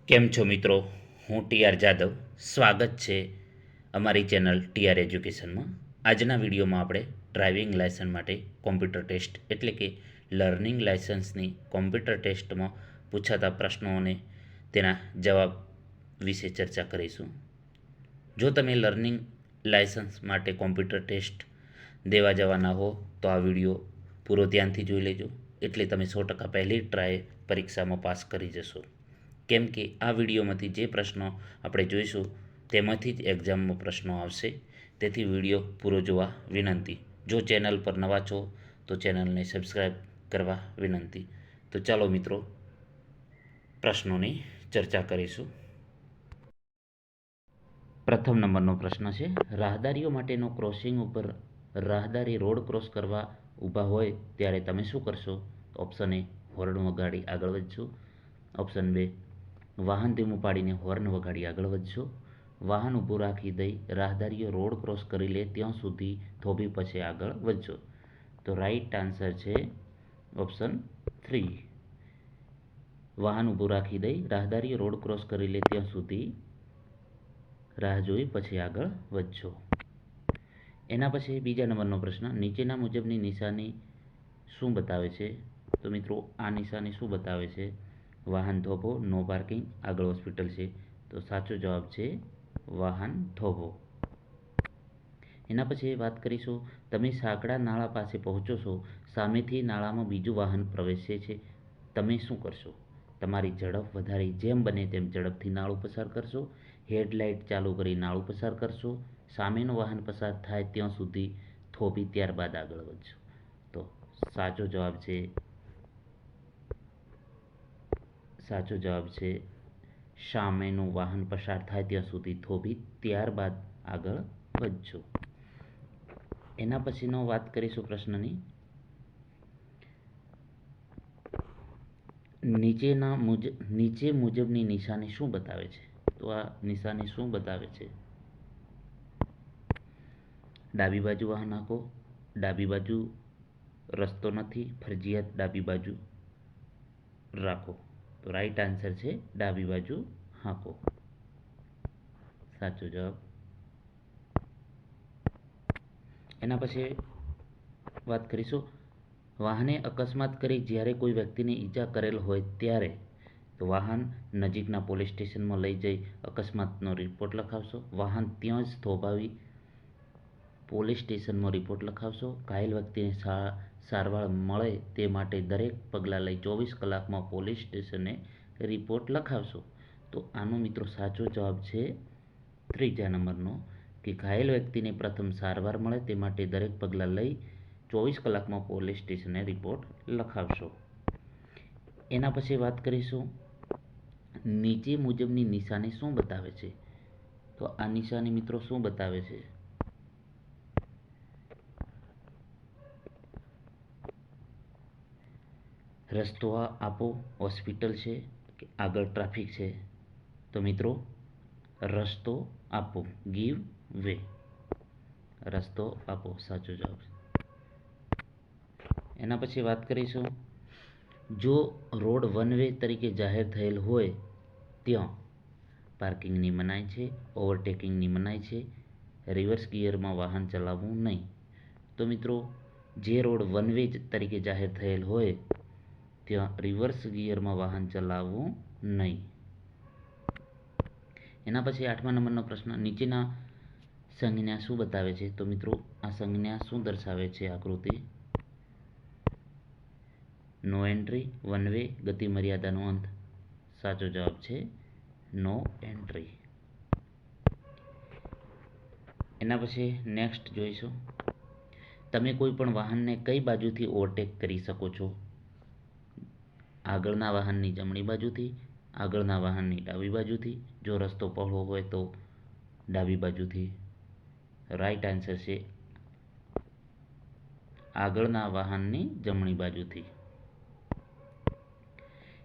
કેમ છો મિત્રો? હું ટીઆર જાદવ. સ્વાગત છે અમારી ચેનલ ટીઆર એજ્યુકેશનમાં. આજના વિડીયોમાં આપણે ડ્રાઇવિંગ લાયસન્સ માટે કોમ્પ્યુટર ટેસ્ટ એટલે કે લર્નિંગ લાયસન્સની કોમ્પ્યુટર ટેસ્ટમાં પૂછાતા પ્રશ્નો અને તેના જવાબ વિશે ચર્ચા કરીશું. જો તમે લર્નિંગ લાયસન્સ માટે કોમ્પ્યુટર ટેસ્ટ દેવા જવાના હો તો આ વિડીયો પૂરો ધ્યાનથી જોઈ લેજો, એટલે તમે 100% પહેલી ટ્રાય પરીક્ષામાં પાસ કરી જશો. કેમ કે આ વિડીયોમાંથી જે પ્રશ્નો આપણે જોઈશું તેમાંથી જ એક્ઝામમાં પ્રશ્નો આવશે, તેથી વિડીયો પૂરો જોવા વિનંતી. જો ચેનલ પર નવા છો તો ચેનલને સબસ્ક્રાઈબ કરવા વિનંતી. તો ચાલો મિત્રો, પ્રશ્નોની ચર્ચા કરીશું. પ્રથમ નંબરનો પ્રશ્ન છે, રાહદારીઓ માટેનો ક્રોસિંગ ઉપર રાહદારી રોડ ક્રોસ કરવા ઊભા હોય ત્યારે તમે શું કરશો? ઓપ્શન એ, હોર્ન વગાડી આગળ વધશો. ઓપ્શન બે, વાહન ધીમું પાડીને હોર્ન વગાડી આગળ વધશો. વાહન ઊભું રાખી દઈ રાહદારીઓ રોડ ક્રોસ કરી લે ત્યાં સુધી થોભી પછી આગળ વધશો. તો રાઈટ આન્સર છે ઓપ્શન 3. વાહન ઊભું રાખી દઈ રાહદારીઓ રોડ ક્રોસ કરી લે ત્યાં સુધી રાહ જોઈ પછી આગળ વધશો. એના પછી બીજા નંબરનો પ્રશ્ન, નીચેના મુજબની નિશાની શું બતાવે છે? તો મિત્રો, આ નિશાની શું બતાવે છે? વાહન થોભો, નો પાર્કિંગ, આગળ હોસ્પિટલ છે. તો સાચો જવાબ છે વાહન થોભો. એના પછી વાત કરીશું, તમે સાંકડા નાળા પાસે પહોંચો છો, સામેથી નાળામાં બીજું વાહન પ્રવેશે છે, તમે શું કરશો? તમારી ઝડપ વધારી જેમ બને તેમ ઝડપથી નાળું પસાર કરશો, હેડલાઇટ ચાલુ કરી નાળું પસાર કરશો, સામેનું વાહન પસાર થાય ત્યાં સુધી થોભી ત્યારબાદ આગળ વધશો. તો સાચો જવાબ છે સામેનું વાહન પસાર થાય ત્યાં સુધી થોભી ત્યારબાદ આગળ વધશો. એના પછીનો વાત કરીશું પ્રશ્નની, નીચે મુજબની નિશાની શું બતાવે છે? તો આ નિશાની શું બતાવે છે? ડાબી બાજુ વાહન હાંકો, ડાબી બાજુ રસ્તો નથી, ફરજિયાત ડાબી બાજુ રાખો. તો રાઈટ આન્સર છે ડાબી બાજુ હાંકો. સાચો જવાબ. એના પછી વાત કરીશું, વાહને અકસ્માત કરી જ્યારે કોઈ વ્યક્તિને ઈજા કરેલ હોય ત્યારે તો વાહન નજીકના પોલીસ સ્ટેશનમાં લઈ જઈ અકસ્માતનો રિપોર્ટ લખાવશો, વાહન ત્યાં જ થોભાવી પોલીસ સ્ટેશનમાં રિપોર્ટ લખાવશો, ઘાયલ વ્યક્તિને સારવાર મળે તે માટે દરેક પગલાં લઈ 24 કલાકમાં પોલીસ સ્ટેશને રિપોર્ટ લખાવશો. તો આનો મિત્રો સાચો જવાબ છે ત્રીજા નંબરનો, કે ઘાયલ વ્યક્તિને પ્રથમ સારવાર મળે તે માટે દરેક પગલાં લઈ 24 કલાકમાં પોલીસ સ્ટેશને રિપોર્ટ લખાવશો. એના પછી વાત કરીશું, નીચે મુજબની નિશાની શું બતાવે છે? તો આ નિશાની મિત્રો શું બતાવે છે? રસ્તો આપો, હોસ્પિટલ છે કે આગળ ટ્રાફિક છે? તો મિત્રો, રસ્તો આપો, ગીવ વે. રસ્તો આપો સાચો જવાબ. એના પછી વાત કરીશું, જો રોડ વન વે તરીકે જાહેર થયેલ હોય ત્યાં પાર્કિંગની મનાઈ છે, ઓવરટેકિંગની મનાઈ છે, રિવર્સ ગિયરમાં વાહન ચલાવવું નહીં. તો મિત્રો, જે રોડ વન વે તરીકે જાહેર થયેલ હોય ત્યાં રિવર્સ ગિયરમાં વાહન ચલાવવું નહીં. એના પછી 8મા નંબરનો પ્રશ્ન, નીચેના સંજ્ઞા શું બતાવે છે? તો મિત્રો, આ સંજ્ઞા શું દર્શાવે છે? આકૃતિ, નો એન્ટ્રી, વન વે, ગતિ મર્યાદાનો અંત. સાચો જવાબ છે નો એન્ટ્રી. એના પછી નેક્સ્ટ જોઈશું, તમે કોઈ પણ વાહનને કઈ બાજુથી ઓવરટેક કરી શકો છો? આગળના વાહનની જમણી બાજુથી, આગળના વાહનની ડાબી બાજુથી, જો રસ્તો પહોળો હોય તો ડાબી બાજુથી. રાઈટ આન્સર છે આગળના વાહનની જમણી બાજુથી.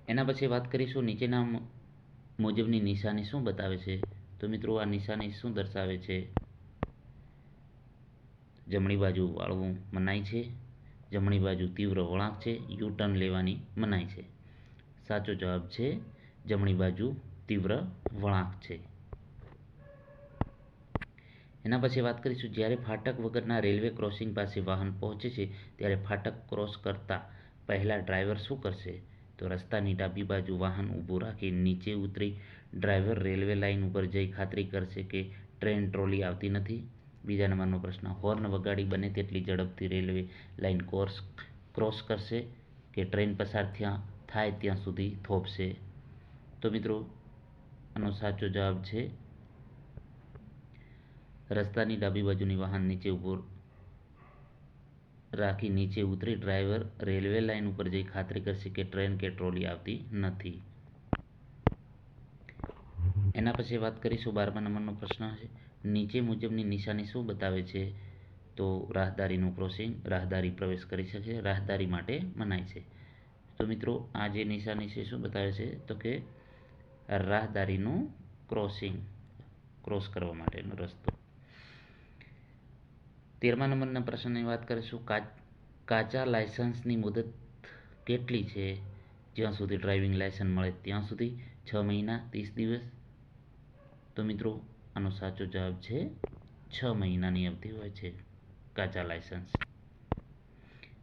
એના પછી વાત કરીશું, નીચેના મુજબની નિશાની શું બતાવે છે? તો મિત્રો, આ નિશાની શું દર્શાવે છે? જમણી બાજુ વાળવું મનાઈ છે, જમણી બાજુ તીવ્ર વળાંક છે, યુ ટર્ન લેવાની મનાઈ છે. સાચો જવાબ છે જમણી બાજુ તીવ્ર વળાંક છે. એના પછી વાત કરીશું, જ્યારે ફાટક વગરના રેલવે ક્રોસિંગ પાસે વાહન પહોંચે છે ત્યારે ફાટક ક્રોસ કરતા પહેલા ડ્રાઈવર શું કરશે? તો રસ્તાની ડાબી બાજુ વાહન ઊભું રાખી નીચે ઉતરી ડ્રાઈવર રેલવે લાઇન ઉપર જઈ ખાતરી કરશે કે ટ્રેન ટ્રોલી આવતી નથી. બીજા નંબરનો પ્રશ્ન, હોર્ન વગાડી બને તેટલી ઝડપથી રેલવે લાઇન ક્રોસ કરશે કે ટ્રેન પસાર થાય ત્યાં સુધી થોભશે? તો મિત્રો આનો સાચો જવાબ છે રસ્તાની ડાબી બાજુની વાહન નીચે ઊભું રાખી નીચે ઉતરી ડ્રાઈવર રેલવે લાઇન ઉપર જઈ ખાતરી કરશે કે ટ્રેન કે ટ્રોલી આવતી નથી. એના પછી વાત કરીશું 12મા નંબરનો પ્રશ્ન છે, નીચે મુજબની નિશાની શું બતાવે છે? તો રાહદારીનું ક્રોસિંગ, રાહદારી પ્રવેશ કરી શકે, રાહદારી માટે મનાઈ છે. તો મિત્રો આ જે નિશાની છે શું બતાવે છે? તો કે રાહદારીનું ક્રોસ કરવા માટેનો રસ્તો. 13મા નંબરના પ્રશ્નની વાત કરીશું, કાચા લાયસન્સની મુદત કેટલી છે? જ્યાં સુધી ડ્રાઇવિંગ લાયસન્સ મળે ત્યાં સુધી, 6 મહિના, 30 દિવસ? તો મિત્રો આનો સાચો જવાબ છે 6 મહિનાની અવધિ હોય છે કાચા લાયસન્સ.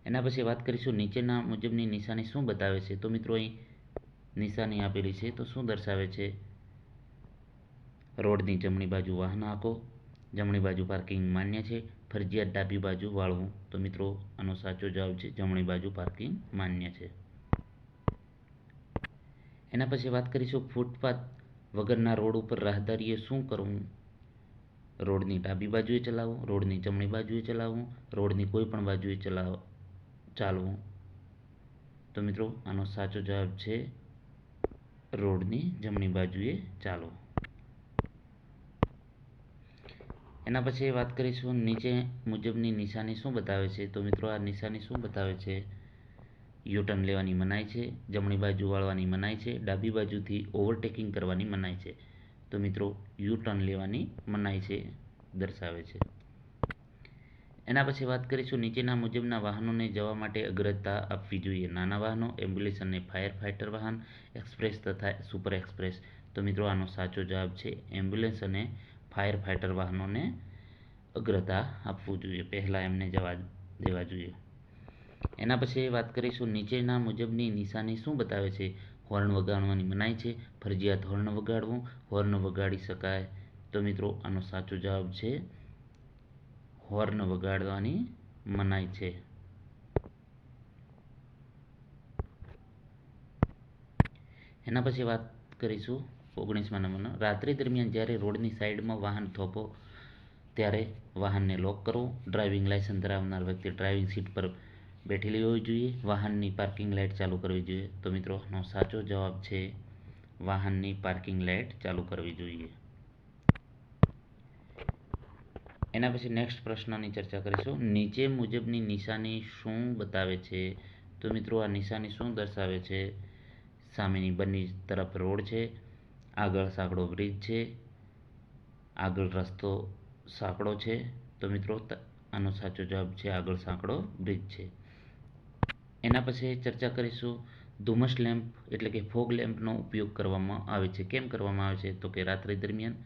એના પછી વાત કરીશું, નીચેના મુજબની નિશાની શું બતાવે છે? તો મિત્રો અહીં નિશાની આપેલી છે તો શું દર્શાવે છે? રોડની જમણી બાજુ વાહન હાંકો, જમણી બાજુ પાર્કિંગ માન્ય છે, ફરજિયાત ડાબી બાજુ વાળવું. તો મિત્રો આનો સાચો જવાબ છે જમણી બાજુ પાર્કિંગ માન્ય છે. એના પછી વાત કરીશું, ફૂટપાથ વગરના રોડ ઉપર રાહદારીએ શું કરવું? રોડની ડાબી બાજુએ ચલાવવું, રોડની જમણી બાજુએ ચલાવવું, રોડની કોઈ પણ બાજુએ ચાલવું? તો મિત્રો આનો સાચો જવાબ છે રોડની જમણી બાજુએ ચાલવું. એના પછી વાત કરીશું, નીચે મુજબની નિશાની શું બતાવે છે? તો મિત્રો આ નિશાની શું બતાવે છે? યુટર્ન લેવાની મનાઈ છે, જમણી બાજુ વાળવાની મનાઈ છે, ડાબી બાજુથી ઓવરટેકિંગ કરવાની મનાઈ છે. તો મિત્રો યુટર્ન લેવાની મનાઈ છે દર્શાવે છે. એના પછી વાત કરીશું, નીચેના મુજબના વાહનોને જવા માટે અગ્રતા આપવી જોઈએ. નાના વાહનો, એમ્બ્યુલન્સ અને ફાયર ફાઇટર વાહન, એક્સપ્રેસ તથા સુપર એક્સપ્રેસ. તો મિત્રો આનો સાચો જવાબ છે એમ્બ્યુલન્સ અને ફાયર ફાઇટર વાહનોને અગ્રતા આપવું જોઈએ, પહેલાં એમને જવા દેવા જોઈએ. એના પછી વાત કરીશું, નીચેના મુજબની નિશાની શું બતાવે છે? હોર્ન વગાડવાની મનાઈ છે, ફરજિયાત હોર્ન વગાડવું, હોર્ન વગાડી શકાય. તો મિત્રો આનો સાચો જવાબ છે હોર્ન વગાડવાની મનાઈ છે. એના પછી વાત કરીશું 19મા નંબરનો, રાત્રિ દરમિયાન જ્યારે રોડની સાઈડમાં વાહન થોભો ત્યારે વાહનને લોક કરવું. ડ્રાઇવિંગ લાયસન્સ ધરાવનાર વ્યક્તિ ડ્રાઇવિંગ સીટ પર બેઠેલી હોવી જોઈએ. વાહનની પાર્કિંગ લાઇટ ચાલુ કરવી જોઈએ. તો મિત્રો આનો સાચો જવાબ છે વાહનની પાર્કિંગ લાઇટ ચાલુ કરવી જોઈએ. એના પછી નેક્સ્ટ પ્રશ્નની ચર્ચા કરીશું, નીચે મુજબની નિશાની શું બતાવે છે? તો મિત્રો આ નિશાની શું દર્શાવે છે? સામેની બંને તરફ રોડ છે, આગળ સાંકડો બ્રિજ છે, આગળ રસ્તો સાંકડો છે. તો મિત્રો આનો સાચો જવાબ છે આગળ સાંકડો બ્રિજ છે. એના પછી ચર્ચા કરીશું, ધુમ્મસ લેમ્પ એટલે કે ફોગ લેમ્પનો ઉપયોગ કરવામાં આવે છે. કેમ કરવામાં આવે છે? તો કે રાત્રિ દરમિયાન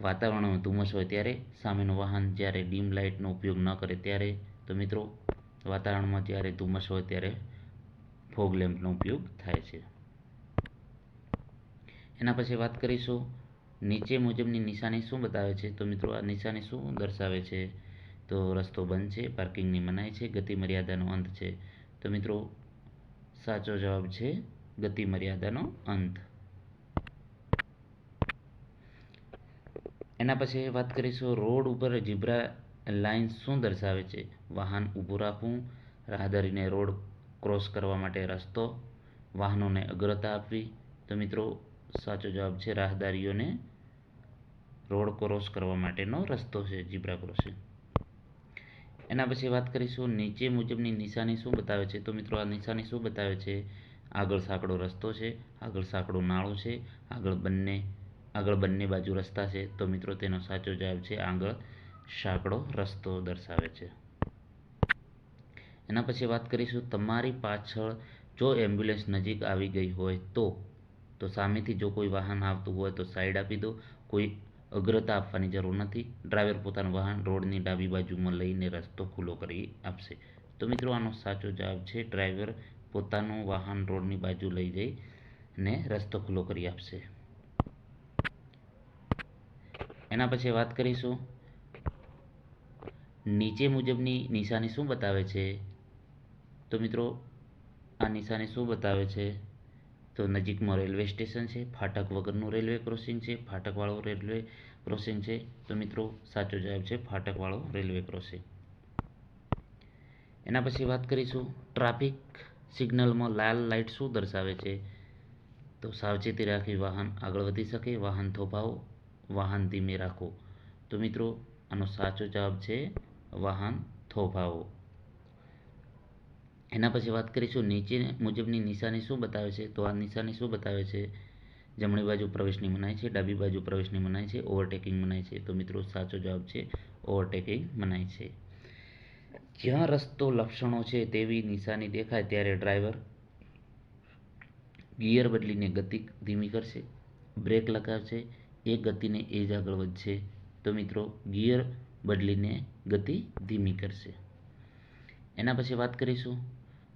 વાતાવરણમાં ધુમ્મસ હોય ત્યારે, સામેનું વાહન જ્યારે ડીમ લાઇટનો ઉપયોગ ન કરે ત્યારે. તો મિત્રો વાતાવરણમાં જ્યારે ધુમ્મસ હોય ત્યારે ફોગ લેમ્પનો ઉપયોગ થાય છે. એના પછી વાત કરીશું, નીચે મુજબની નિશાની શું બતાવે છે? તો મિત્રો આ નિશાની શું દર્શાવે છે? તો રસ્તો બંધ છે, પાર્કિંગની મનાઈ છે, ગતિ મર્યાદાનો અંત છે. તો મિત્રો સાચો જવાબ છે ગતિ મર્યાદાનો અંત. એના પછી વાત કરીશું, રોડ ઉપર ઝીબ્રા લાઇન શું દર્શાવે છે? વાહન ઊભું રાખવું, રાહદારીને રોડ ક્રોસ કરવા માટે રસ્તો, વાહનોને અગ્રતા આપવી. તો મિત્રો સાચો જવાબ છે રાહદારીઓને રોડ ક્રોસ કરવા માટેનો રસ્તો છે ઝીબ્રા ક્રોસિંગ. એના પછી વાત કરીશું, નીચે મુજબની નિશાની શું બતાવે છે? તો મિત્રો આ નિશાની શું બતાવે છે? આગળ સાંકડો રસ્તો છે, આગળ સાંકડો નાળો છે, આગળ બંને બાજુ રસ્તા છે. તો મિત્રો તેનો સાચો જવાબ છે આગળ સાંકડો રસ્તો દર્શાવે છે. એના પછી વાત કરીશું, તમારી પાછળ જો એમ્બ્યુલન્સ નજીક આવી ગઈ હોય તો તો સામેથી જો કોઈ વાહન આવતું હોય તો સાઈડ આપી દો, કોઈ અગ્રતા આપવાની જરૂર નથી. ડ્રાઈવર પોતાનું વાહન રોડની ડાબી બાજુમાં લઈને રસ્તો ખુલ્લો કરી આપશે. તો મિત્રો આનો સાચો જવાબ છે ડ્રાઈવર પોતાનું વાહન રોડની બાજુ લઈ જઈને રસ્તો ખુલ્લો કરી આપશે. એના પછી વાત કરીશું નીચે મુજબની નિશાની શું બતાવે છે. તો મિત્રો આ નિશાની શું બતાવે છે, તો નજીકમાં રેલવે સ્ટેશન છે, ફાટક વગરનું રેલવે ક્રોસિંગ છે, ફાટકવાળો રેલવે ક્રોસિંગ છે. તો મિત્રો સાચો જવાબ છે ફાટકવાળો રેલવે ક્રોસિંગ. એના પછી વાત કરીશું ટ્રાફિક સિગ્નલમાં લાલ લાઇટ શું દર્શાવે છે. તો સાવચેતી રાખી વાહન આગળ વધી શકે, વાહન થોભાવો, વાહન ધીમે રાખો. તો મિત્રો આનો સાચો જવાબ છે વાહન થોભાવો. એના પછી વાત કરીશું નીચે મુજબની નિશાની શું બતાવે છે. તો આ નિશાની શું બતાવે છે, જમણી બાજુ પ્રવેશની મનાઈ છે, ડાબી બાજુ પ્રવેશની મનાઈ છે, ઓવરટેકિંગ મનાઈ છે. તો મિત્રો સાચો જવાબ છે ઓવરટેકિંગ મનાઈ છે. જ્યાં રસ્તો લક્ષણો છે તેવી નિશાની દેખાય ત્યારે ડ્રાઈવર ગિયર બદલીને ગતિ ધીમી કરશે, બ્રેક લગાવશે, એ ગતિને એ જ આગળ વધશે. તો મિત્રો ગિયર બદલીને ગતિ ધીમી કરશે. એના પછી વાત કરીશું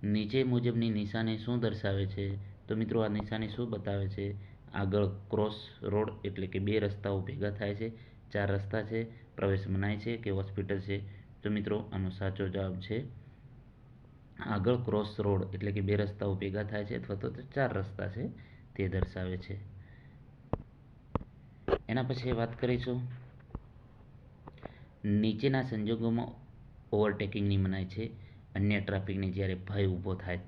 નીચે મુજબની નિશાની શું દર્શાવે છે. તો મિત્રો આ નિશાની શું બતાવે છે, આગળ ક્રોસ રોડ એટલે કે બે રસ્તાઓ ભેગા થાય છે, ચાર રસ્તા છે, પ્રવેશ મનાય છે કે હોસ્પિટલ છે. તો મિત્રો આનો સાચો જવાબ છે આગળ ક્રોસ રોડ એટલે કે બે રસ્તાઓ ભેગા થાય છે અથવા તો ચાર રસ્તા છે તે દર્શાવે છે. એના પછી વાત કરીશું નીચેના સંજોગોમાં ઓવરટેકિંગની મનાઈ છે. અન્ય ટ્રાફિકને જ્યારે ભય ઊભો થાય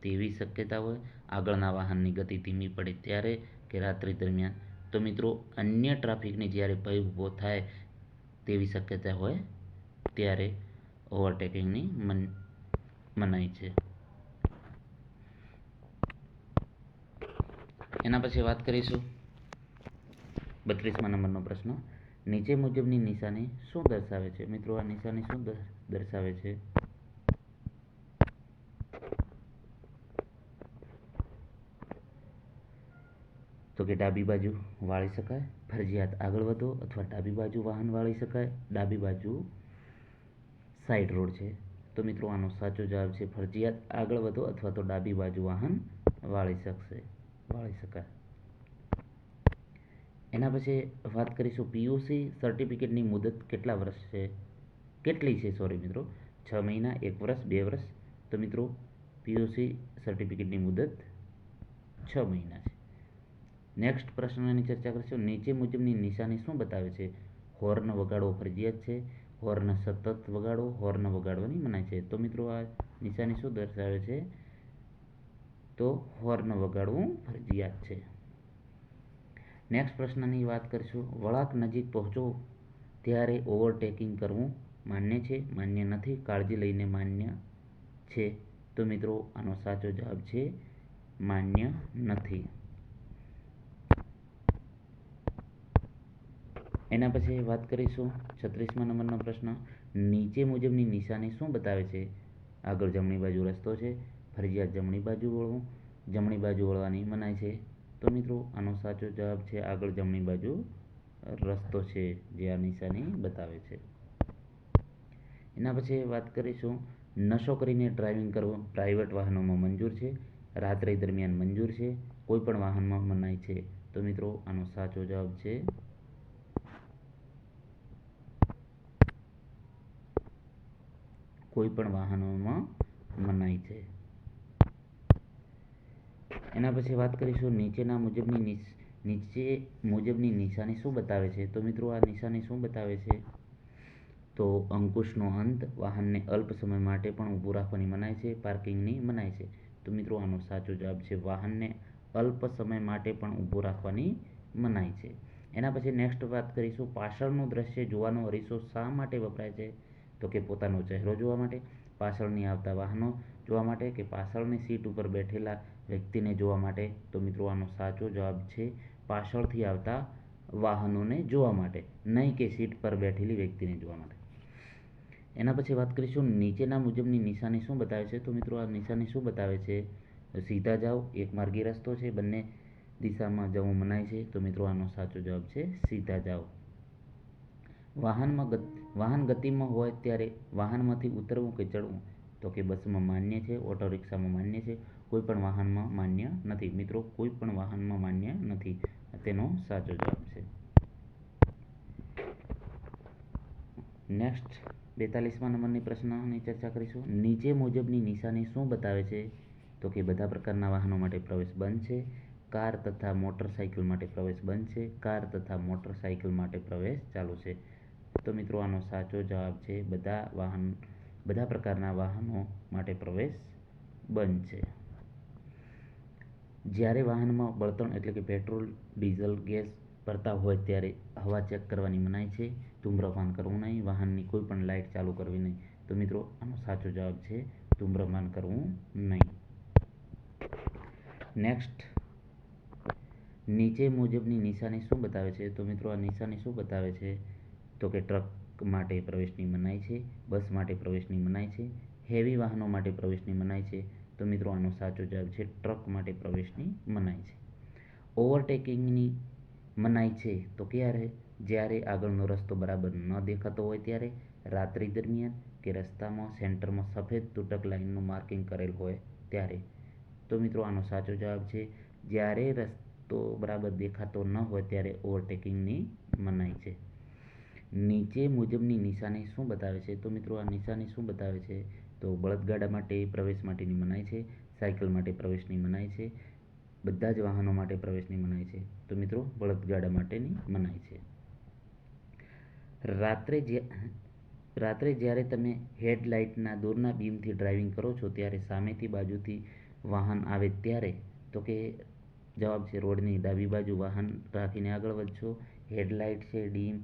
તેવી શક્યતા હોય, આગળના વાહનની ગતિ ધીમી પડે ત્યારે, કે રાત્રિ દરમિયાન. તો મિત્રો અન્ય ટ્રાફિકને જ્યારે ભય ઊભો થાય તેવી શક્યતા હોય ત્યારે ઓવરટેકિંગની મનાઈ છે. એના પછી વાત કરીશું 32મા નંબરનો પ્રશ્ન, નીચે મુજબની નિશાની શું દર્શાવે છે. મિત્રો આ નિશાની શું દર્શાવે છે, તો કે ડાબી બાજુ વાળી શકાય, ફરજિયાત આગળ વધો અથવા ડાબી બાજુ વાહન વાળી શકાય, ડાબી બાજુ સાઈડ રોડ છે. તો મિત્રો આનો સાચો જવાબ છે ફરજિયાત આગળ વધો અથવા તો ડાબી બાજુ વાહન વાળી શકાય. એના પછી વાત કરીશું પીયુસી સર્ટિફિકેટની મુદત કેટલી છે મિત્રો 6 મહિના, 1 વર્ષ, 2 વર્ષ. તો મિત્રો પીયુસી સર્ટિફિકેટની મુદત 6 મહિના છે. નેક્સ્ટ પ્રશ્નની ચર્ચા કરીશું નીચે મુજબની નિશાની શું બતાવે છે. હોર્ન વગાડવો ફરજિયાત છે, હોર્ન સતત વગાડો, હોર્ન વગાડવાની મનાઈ છે. તો મિત્રો આ નિશાની શું દર્શાવે છે, તો હોર્ન વગાડવું ફરજિયાત છે. નેક્સ્ટ પ્રશ્નની વાત કરીશું વળાંક નજીક પહોંચો ત્યારે ઓવરટેકિંગ કરવું માન્ય છે, માન્ય નથી, કાળજી લઈને માન્ય છે. તો મિત્રો આનો સાચો જવાબ છે માન્ય નથી. એના પછી વાત કરીશું 36મા નંબરનો પ્રશ્ન, નીચે મુજબની નિશાની શું બતાવે છે. આગળ જમણી બાજુ રસ્તો છે, ફરજિયાત જમણી બાજુ વળવું, જમણી બાજુ વળવાની મનાઈ છે. તો મિત્રો આનો સાચો જવાબ છે આગળ જમણી બાજુ રસ્તો છે જે આ નિશાની બતાવે છે. એના પછી વાત કરીશું નશો કરીને ડ્રાઇવિંગ કરવું પ્રાઇવેટ વાહનોમાં મંજૂર છે, રાત્રિ દરમિયાન મંજૂર છે, કોઈ પણ વાહનમાં મનાઈ છે. તો મિત્રો આનો સાચો જવાબ છે કોઈ પણ વાહનોમાં મનાઈ છે. એના પછી વાત કરીશું નીચે મુજબની નિશાની શું બતાવે છે. તો મિત્રો આ નિશાની શું બતાવે છે, તો અંકુશનો અંત, વાહનને અલ્પ સમય માટે પણ ઊભું રાખવાની મનાઈ છે, પાર્કિંગની મનાઈ છે. તો મિત્રો આનો સાચો જવાબ છે વાહનને અલ્પ સમય માટે પણ ઊભું રાખવાની મનાઈ છે. એના પછી નેક્સ્ટ વાત કરીશું પાછળનું દ્રશ્ય જોવાનો અરીસો શા માટે વપરાય છે. તો કે પોતાનો ચહેરો જોવા માટે, પાછળની આવતા વાહનો જોવા માટે, કે પાછળની સીટ ઉપર બેઠેલા વ્યક્તિને જોવા માટે. તો મિત્રો આનો સાચો જવાબ છે પાછળથી આવતા વાહનોને જોવા માટે, નહીં કે સીટ પર બેઠેલી વ્યક્તિને જોવા માટે. એના પછી વાત કરીશું નીચેના મુજબની નિશાની શું બતાવે છે. તો મિત્રો આ નિશાની શું બતાવે છે, સીધા જાઓ, એક માર્ગી રસ્તો છે, બંને દિશામાં જવું મનાય છે? તો મિત્રો આનો સાચો જવાબ છે સીધા જાઓ. વાહન ગતિમાં હોય ત્યારે વાહનમાંથી ઉતરવું કે ચડવું? તો કે બસમાં માન્ય છે, ઓટો રિક્ષામાં માન્ય છે, કોઈ પણ વાહનમાં માન્ય નથી. મિત્રો કોઈ પણ વાહનમાં માન્ય નથી, તેનો સાચો જવાબ છે. નેક્સ્ટ 42મા નંબરની પ્રશ્નની ચર્ચા કરીશું. નીચે મુજબની નિશાની શું બતાવે છે? તો કે બધા પ્રકારના વાહનો માટે પ્રવેશ બંધ છે, કાર તથા મોટરસાઇકલ માટે પ્રવેશ બંધ છે, કાર તથા મોટરસાઇકલ માટે પ્રવેશ ચાલુ છે. તો મિત્રો આનો સાચો જવાબ છે બધા પ્રકારના વાહનો માટે પ્રવેશ બંધ છે. જ્યારે વાહનમાં બળતણ એટલે કે પેટ્રોલ, ડીઝલ, ગેસ ભરતા હોય ત્યારે હવા ચેક કરવાની મનાઈ છે, ધૂમ્રપાન કરવું નહીં, વાહનની કોઈ પણ લાઇટ ચાલુ કરવી નહીં. તો મિત્રો આનો સાચો જવાબ છે ધૂમ્રપાન કરવું નહીં. નેક્સ્ટ, નીચે મુજબની નિશાની શું બતાવે છે? તો મિત્રો આ નિશાની શું બતાવે છે? તો કે ટ્રક માટે પ્રવેશની મનાઈ છે, બસ માટે પ્રવેશની મનાઈ છે, હેવી વાહનો માટે પ્રવેશની મનાઈ છે. તો મિત્રો આનો સાચો જવાબ છે ટ્રક માટે પ્રવેશની મનાઈ છે. ઓવરટેકિંગની મનાઈ છે તો ક્યારે? જ્યારે આગળનો રસ્તો બરાબર ન દેખાતો હોય ત્યારે, રાત્રિ દરમિયાન, કે રસ્તામાં સેન્ટરમાં સફેદ તૂટક લાઇનનું માર્કિંગ કરેલ હોય ત્યારે. તો મિત્રો આનો સાચો જવાબ છે જ્યારે રસ્તો બરાબર દેખાતો ન હોય ત્યારે ઓવરટેકિંગની મનાઈ છે. નીચે મુજબની નિશાની શું બતાવે છે? તો મિત્રો આ નિશાની શું બતાવે છે? તો બળદગાડા માટે પ્રવેશ માટેની મનાઈ છે, સાયકલ માટે પ્રવેશની મનાઈ છે, બધા જ વાહનો માટે પ્રવેશની મનાઈ છે. તો મિત્રો બળદગાડા માટેની મનાઈ છે. રાત્રે જ્યારે તમે હેડલાઇટના દૂરના બીમથી ડ્રાઇવિંગ કરો છો ત્યારે સામેથી બાજુથી વાહન આવે ત્યારે? તો કે જવાબ છે રોડની ડાબી બાજુ વાહન રાખીને આગળ વધશો, હેડલાઇટ છે ડીમ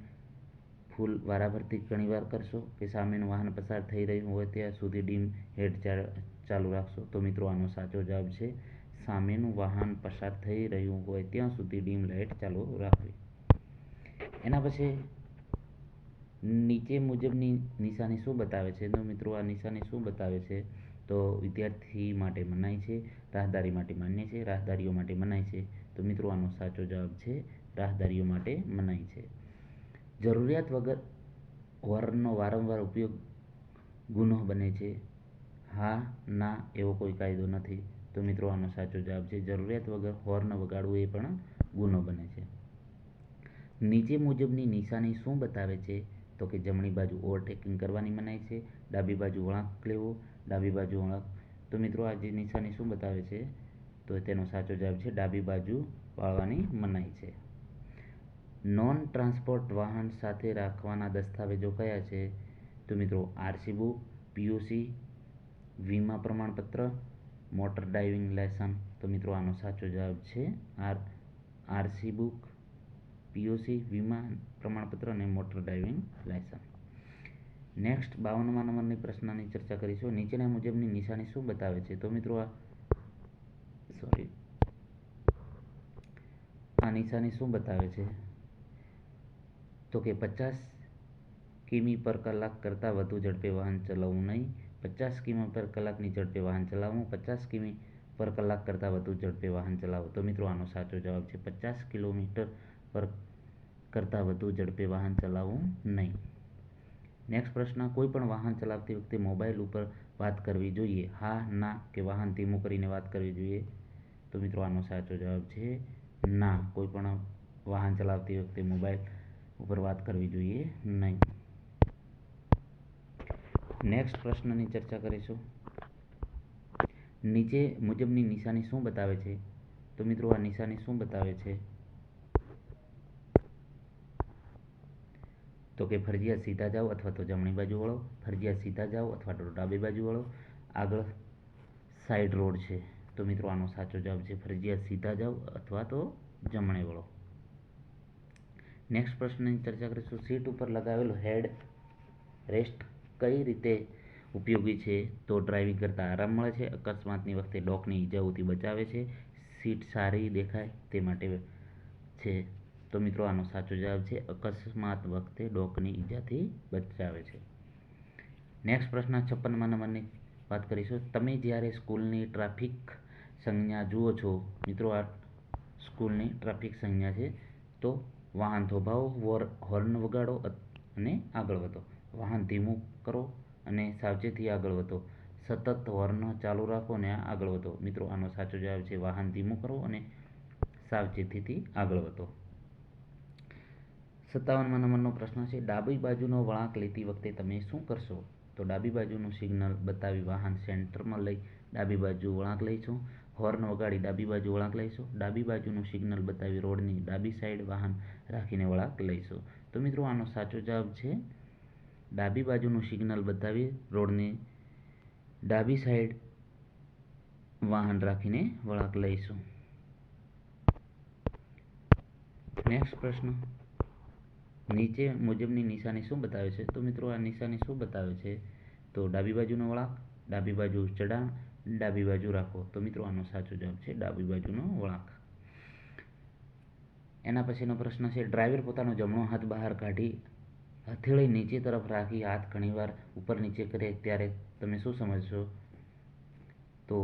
ફૂલ વારાફરતી ઘણીવાર કરશો, કે સામેનું વાહન પસાર થઈ રહ્યું હોય ત્યાં સુધી ડીમ હેડ ચાલુ રાખશો. તો મિત્રો આનો સાચો જવાબ છે સામેનું વાહન પસાર થઈ રહ્યું હોય ત્યાં સુધી ડીમ લાઇટ ચાલુ રાખવી. એના પછી નીચે મુજબની નિશાની શું બતાવે છે? તો મિત્રો આ નિશાની શું બતાવે છે? તો વિદ્યાર્થી માટે મનાઈ છે, રાહદારી માટે માન્ય છે, રાહદારીઓ માટે મનાઈ છે. તો મિત્રો આનો સાચો જવાબ છે રાહદારીઓ માટે મનાઈ છે. જરૂરિયાત વગર હોર્નનો વારંવાર ઉપયોગ ગુનો બને છે? હા, ના, એવો કોઈ કાયદો નથી. તો મિત્રો આનો સાચો જવાબ છે જરૂરિયાત વગર હોર્ન વગાડવું એ પણ ગુનો બને છે. નીચે મુજબની નિશાની શું બતાવે છે? તો કે જમણી બાજુ ઓવરટેકિંગ કરવાની મનાઈ છે, ડાબી બાજુ વળાંક લેવો, ડાબી બાજુ વળાંક. તો મિત્રો આ જે નિશાની શું બતાવે છે? તો તેનો સાચો જવાબ છે ડાબી બાજુ વાળવાની મનાઈ છે. નોન ટ્રાન્સપોર્ટ વાહન સાથે રાખવાના દસ્તાવેજો કયા છે? તો મિત્રો આરસી બુક, પીયુસી, વીમા પ્રમાણપત્ર, મોટર ડ્રાઇવિંગ લાયસન્સ. તો મિત્રો આનો સાચો જવાબ છે આરસી બુક, પીયુસી, વીમા પ્રમાણપત્ર અને મોટર ડ્રાઇવિંગ લાયસન્સ. નેક્સ્ટ 52મા નંબરની પ્રશ્નની ચર્ચા કરીશું. નીચેના મુજબની નિશાની શું બતાવે છે? તો મિત્રો આ નિશાની શું બતાવે છે? તો કે 50 કિમી પર કલાક કરતાં વધુ ઝડપે વાહન ચલાવવું નહીં, 50 કિમી પર કલાકની ઝડપે વાહન ચલાવવું, 50 કિમી પર કલાક કરતાં વધુ ઝડપે વાહન ચલાવવું. તો મિત્રો આનો સાચો જવાબ છે 50 કિલોમીટર પર કરતાં વધુ ઝડપે વાહન ચલાવવું નહીં. નેક્સ્ટ પ્રશ્ન, કોઈ પણ વાહન ચલાવતી વખતે મોબાઈલ ઉપર વાત કરવી જોઈએ? હા, ના, કે વાહન ધીમું કરીને વાત કરવી જોઈએ? તો મિત્રો આનો સાચો જવાબ છે ના, કોઈ પણ વાહન ચલાવતી વખતે મોબાઈલ ઉપર વાત કરવી જોઈએ નહીં. નેક્સ્ટ પ્રશ્નની ચર્ચા કરીશું. નીચે મુજબની નિશાની શું બતાવે છે? તો મિત્રો આ નિશાની શું બતાવે છે? તો કે ફરજિયાત સીધા જાઓ અથવા તો જમણી બાજુ વળો, ફરજિયાત સીધા જાઓ અથવા તો ડાબી બાજુ વળો, આગળ સાઈડ રોડ છે. તો મિત્રો આનો સાચો જવાબ છે ફરજિયાત સીધા જાઓ અથવા તો જમણે વળો. નેક્સ્ટ પ્રશ્નની ચર્ચા કરીશું. સીટ ઉપર લગાવેલું હેડ રેસ્ટ કઈ રીતે ઉપયોગી છે? તો ડ્રાઇવિંગ કરતાં આરામ મળે છે, અકસ્માતની વખતે ડોકની ઈજાઓથી બચાવે છે, સીટ સારી દેખાય તે માટે છે. તો મિત્રો આનો સાચો જવાબ છે અકસ્માત વખતે ડોકની ઈજાથી બચાવે છે. નેક્સ્ટ પ્રશ્ન 56મા નંબરની વાત કરીશું. તમે જ્યારે સ્કૂલની ટ્રાફિક સંજ્ઞા જુઓ છો, મિત્રો આ સ્કૂલની ટ્રાફિક સંજ્ઞા છે. તો વાહન થોભાવો, હોર્ન વગાડો અને આગળ વધો. વાહન ધીમું કરો અને સાવચેતી આગળ વધો. સતત હોર્ન ચાલુ રાખો અને આગળ વધો. મિત્રો આનો સાચો જવાબ છે વાહન ધીમું કરો અને સાવચેતીથી આગળ વધો. 57મા નંબરનો પ્રશ્ન છે ડાબી બાજુનો વળાંક લેતી વખતે તમે શું કરશો? તો ડાબી બાજુનું સિગ્નલ બતાવી વાહન સેન્ટરમાં લઈ ડાબી બાજુ વળાંક લઈશું. હોર્ન વગાડી ડાબી બાજુ વળાંક લઈશું. ડાબી બાજુનું સિગ્નલ બતાવી રોડની ડાબી સાઈડ વાહન રાખીને વળાંક લઈશું. તો મિત્રો આનો સાચો જવાબ છે ડાબી બાજુનું સિગ્નલ બતાવી રોડની ડાબી સાઈડ વાહન રાખીને વળાંક લઈશું. નેક્સ્ટ પ્રશ્ન, નીચે મુજબની નિશાની શું બતાવે છે? તો મિત્રો આ નિશાની શું બતાવે છે? તો ડાબી બાજુનો વળાંક, ડાબી બાજુ ચઢાણ, ડાબી બાજુ રાખો. તો મિત્રો આનો સાચો જવાબ છે ડાબી બાજુનો વળાંક. એના પછીનો પ્રશ્ન છે ડ્રાઈવર પોતાનો જમણો હાથ બહાર કાઢી હથેળી નીચે તરફ રાખી હાથ ઘણીવાર ઉપર નીચે કરે ત્યારે તમે શું સમજશો? તો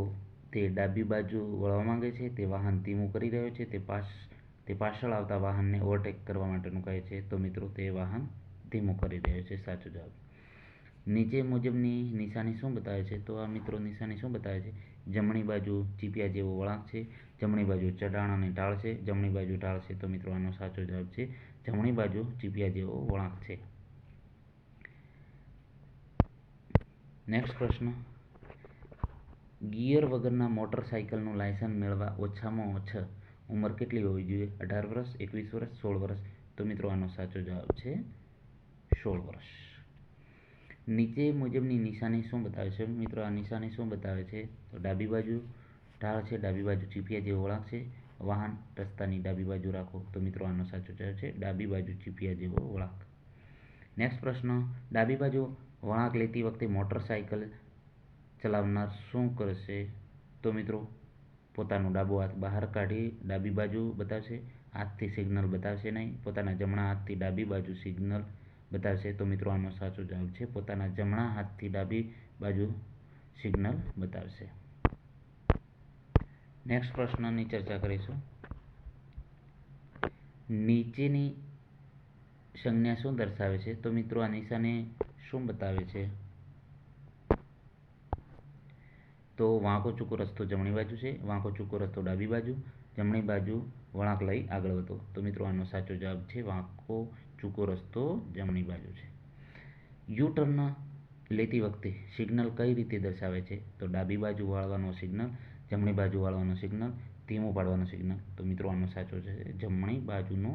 તે ડાબી બાજુ વળવા માંગે છે, તે વાહન ધીમું કરી રહ્યો છે, તે પાછળ આવતા વાહનને ઓવરટેક કરવા માટેનું કહે છે. તો મિત્રો તે વાહન ધીમું કરી રહ્યો છે. સાચો જવાબ. નીચે મુજબની નિશાની શું બતાવે છે? તો આ મિત્રો નિશાની શું બતાવે છે? જમણી બાજુ ચીપિયા જેવો વળાંક છે, જમણી બાજુ ચઢાણ અને ઢાળ છે, જમણી બાજુ ઢાળ છે. તો મિત્રો આનો સાચો જવાબ છે જમણી બાજુ ચીપિયા જેવો વળાંક છે. નેક્સ્ટ પ્રશ્ન, ગિયર વગરના મોટરસાઇકલનું લાયસન્સ મેળવવા ઓછામાં ઓછા ઉંમર કેટલી હોવી જોઈએ? 18 વર્ષ, 21 વર્ષ, 16 વર્ષ. તો મિત્રો આનો સાચો જવાબ છે 16 વર્ષ. નીચે મુજબની નિશાની શું બતાવે છે? મિત્રો આ નિશાની શું બતાવે છે? તો ડાબી બાજુ ઢાળ છે, ડાબી બાજુ ચીપિયા જેવો વળાંક છે, વાહન રસ્તાની ડાબી બાજુ રાખો. તો મિત્રો આનો સાચો જવાબ છે ડાબી બાજુ ચીપિયા જેવો વળાંક. નેક્સ્ટ પ્રશ્ન, ડાબી બાજુ વળાંક લેતી વખતે મોટરસાઇકલ ચલાવનાર શું કરશે? તો મિત્રો પોતાનો ડાબો હાથ બહાર કાઢી ડાબી બાજુ બતાવશે, હાથથી સિગ્નલ બતાવશે નહીં, પોતાના જમણા હાથથી ડાબી બાજુ સિગ્નલ બતાવશે. તો મિત્રો આનો સાચો જવાબ છે પોતાના જમણા હાથથી ડાબી બાજુ સિગ્નલ બતાવશે. નેક્સ્ટ પ્રશ્નની ચર્ચા કરીશું. નીચેની સંજ્ઞા શું દર્શાવે છે? તો મિત્રો આ નિશાની શું બતાવે છે? તો વાંકો ચૂકો રસ્તો જમણી બાજુ છે, વાંકો ચૂકો રસ્તો ડાબી બાજુ, જમણી બાજુ વળાંક લઈ આગળ વધો. તો મિત્રો આનો સાચો જવાબ છે વાંકો ચૂકો રસ્તો જમણી બાજુ છે. યુ ટર્ન લેતી વખતે સિગ્નલ કઈ રીતે દર્શાવે છે? તો ડાબી બાજુ વાળવાનો સિગ્નલ, જમણી બાજુ વાળવાનો સિગ્નલ, ધીમું પાડવાનો સિગ્નલ. તો મિત્રો આનો સાચો છે જમણી બાજુનો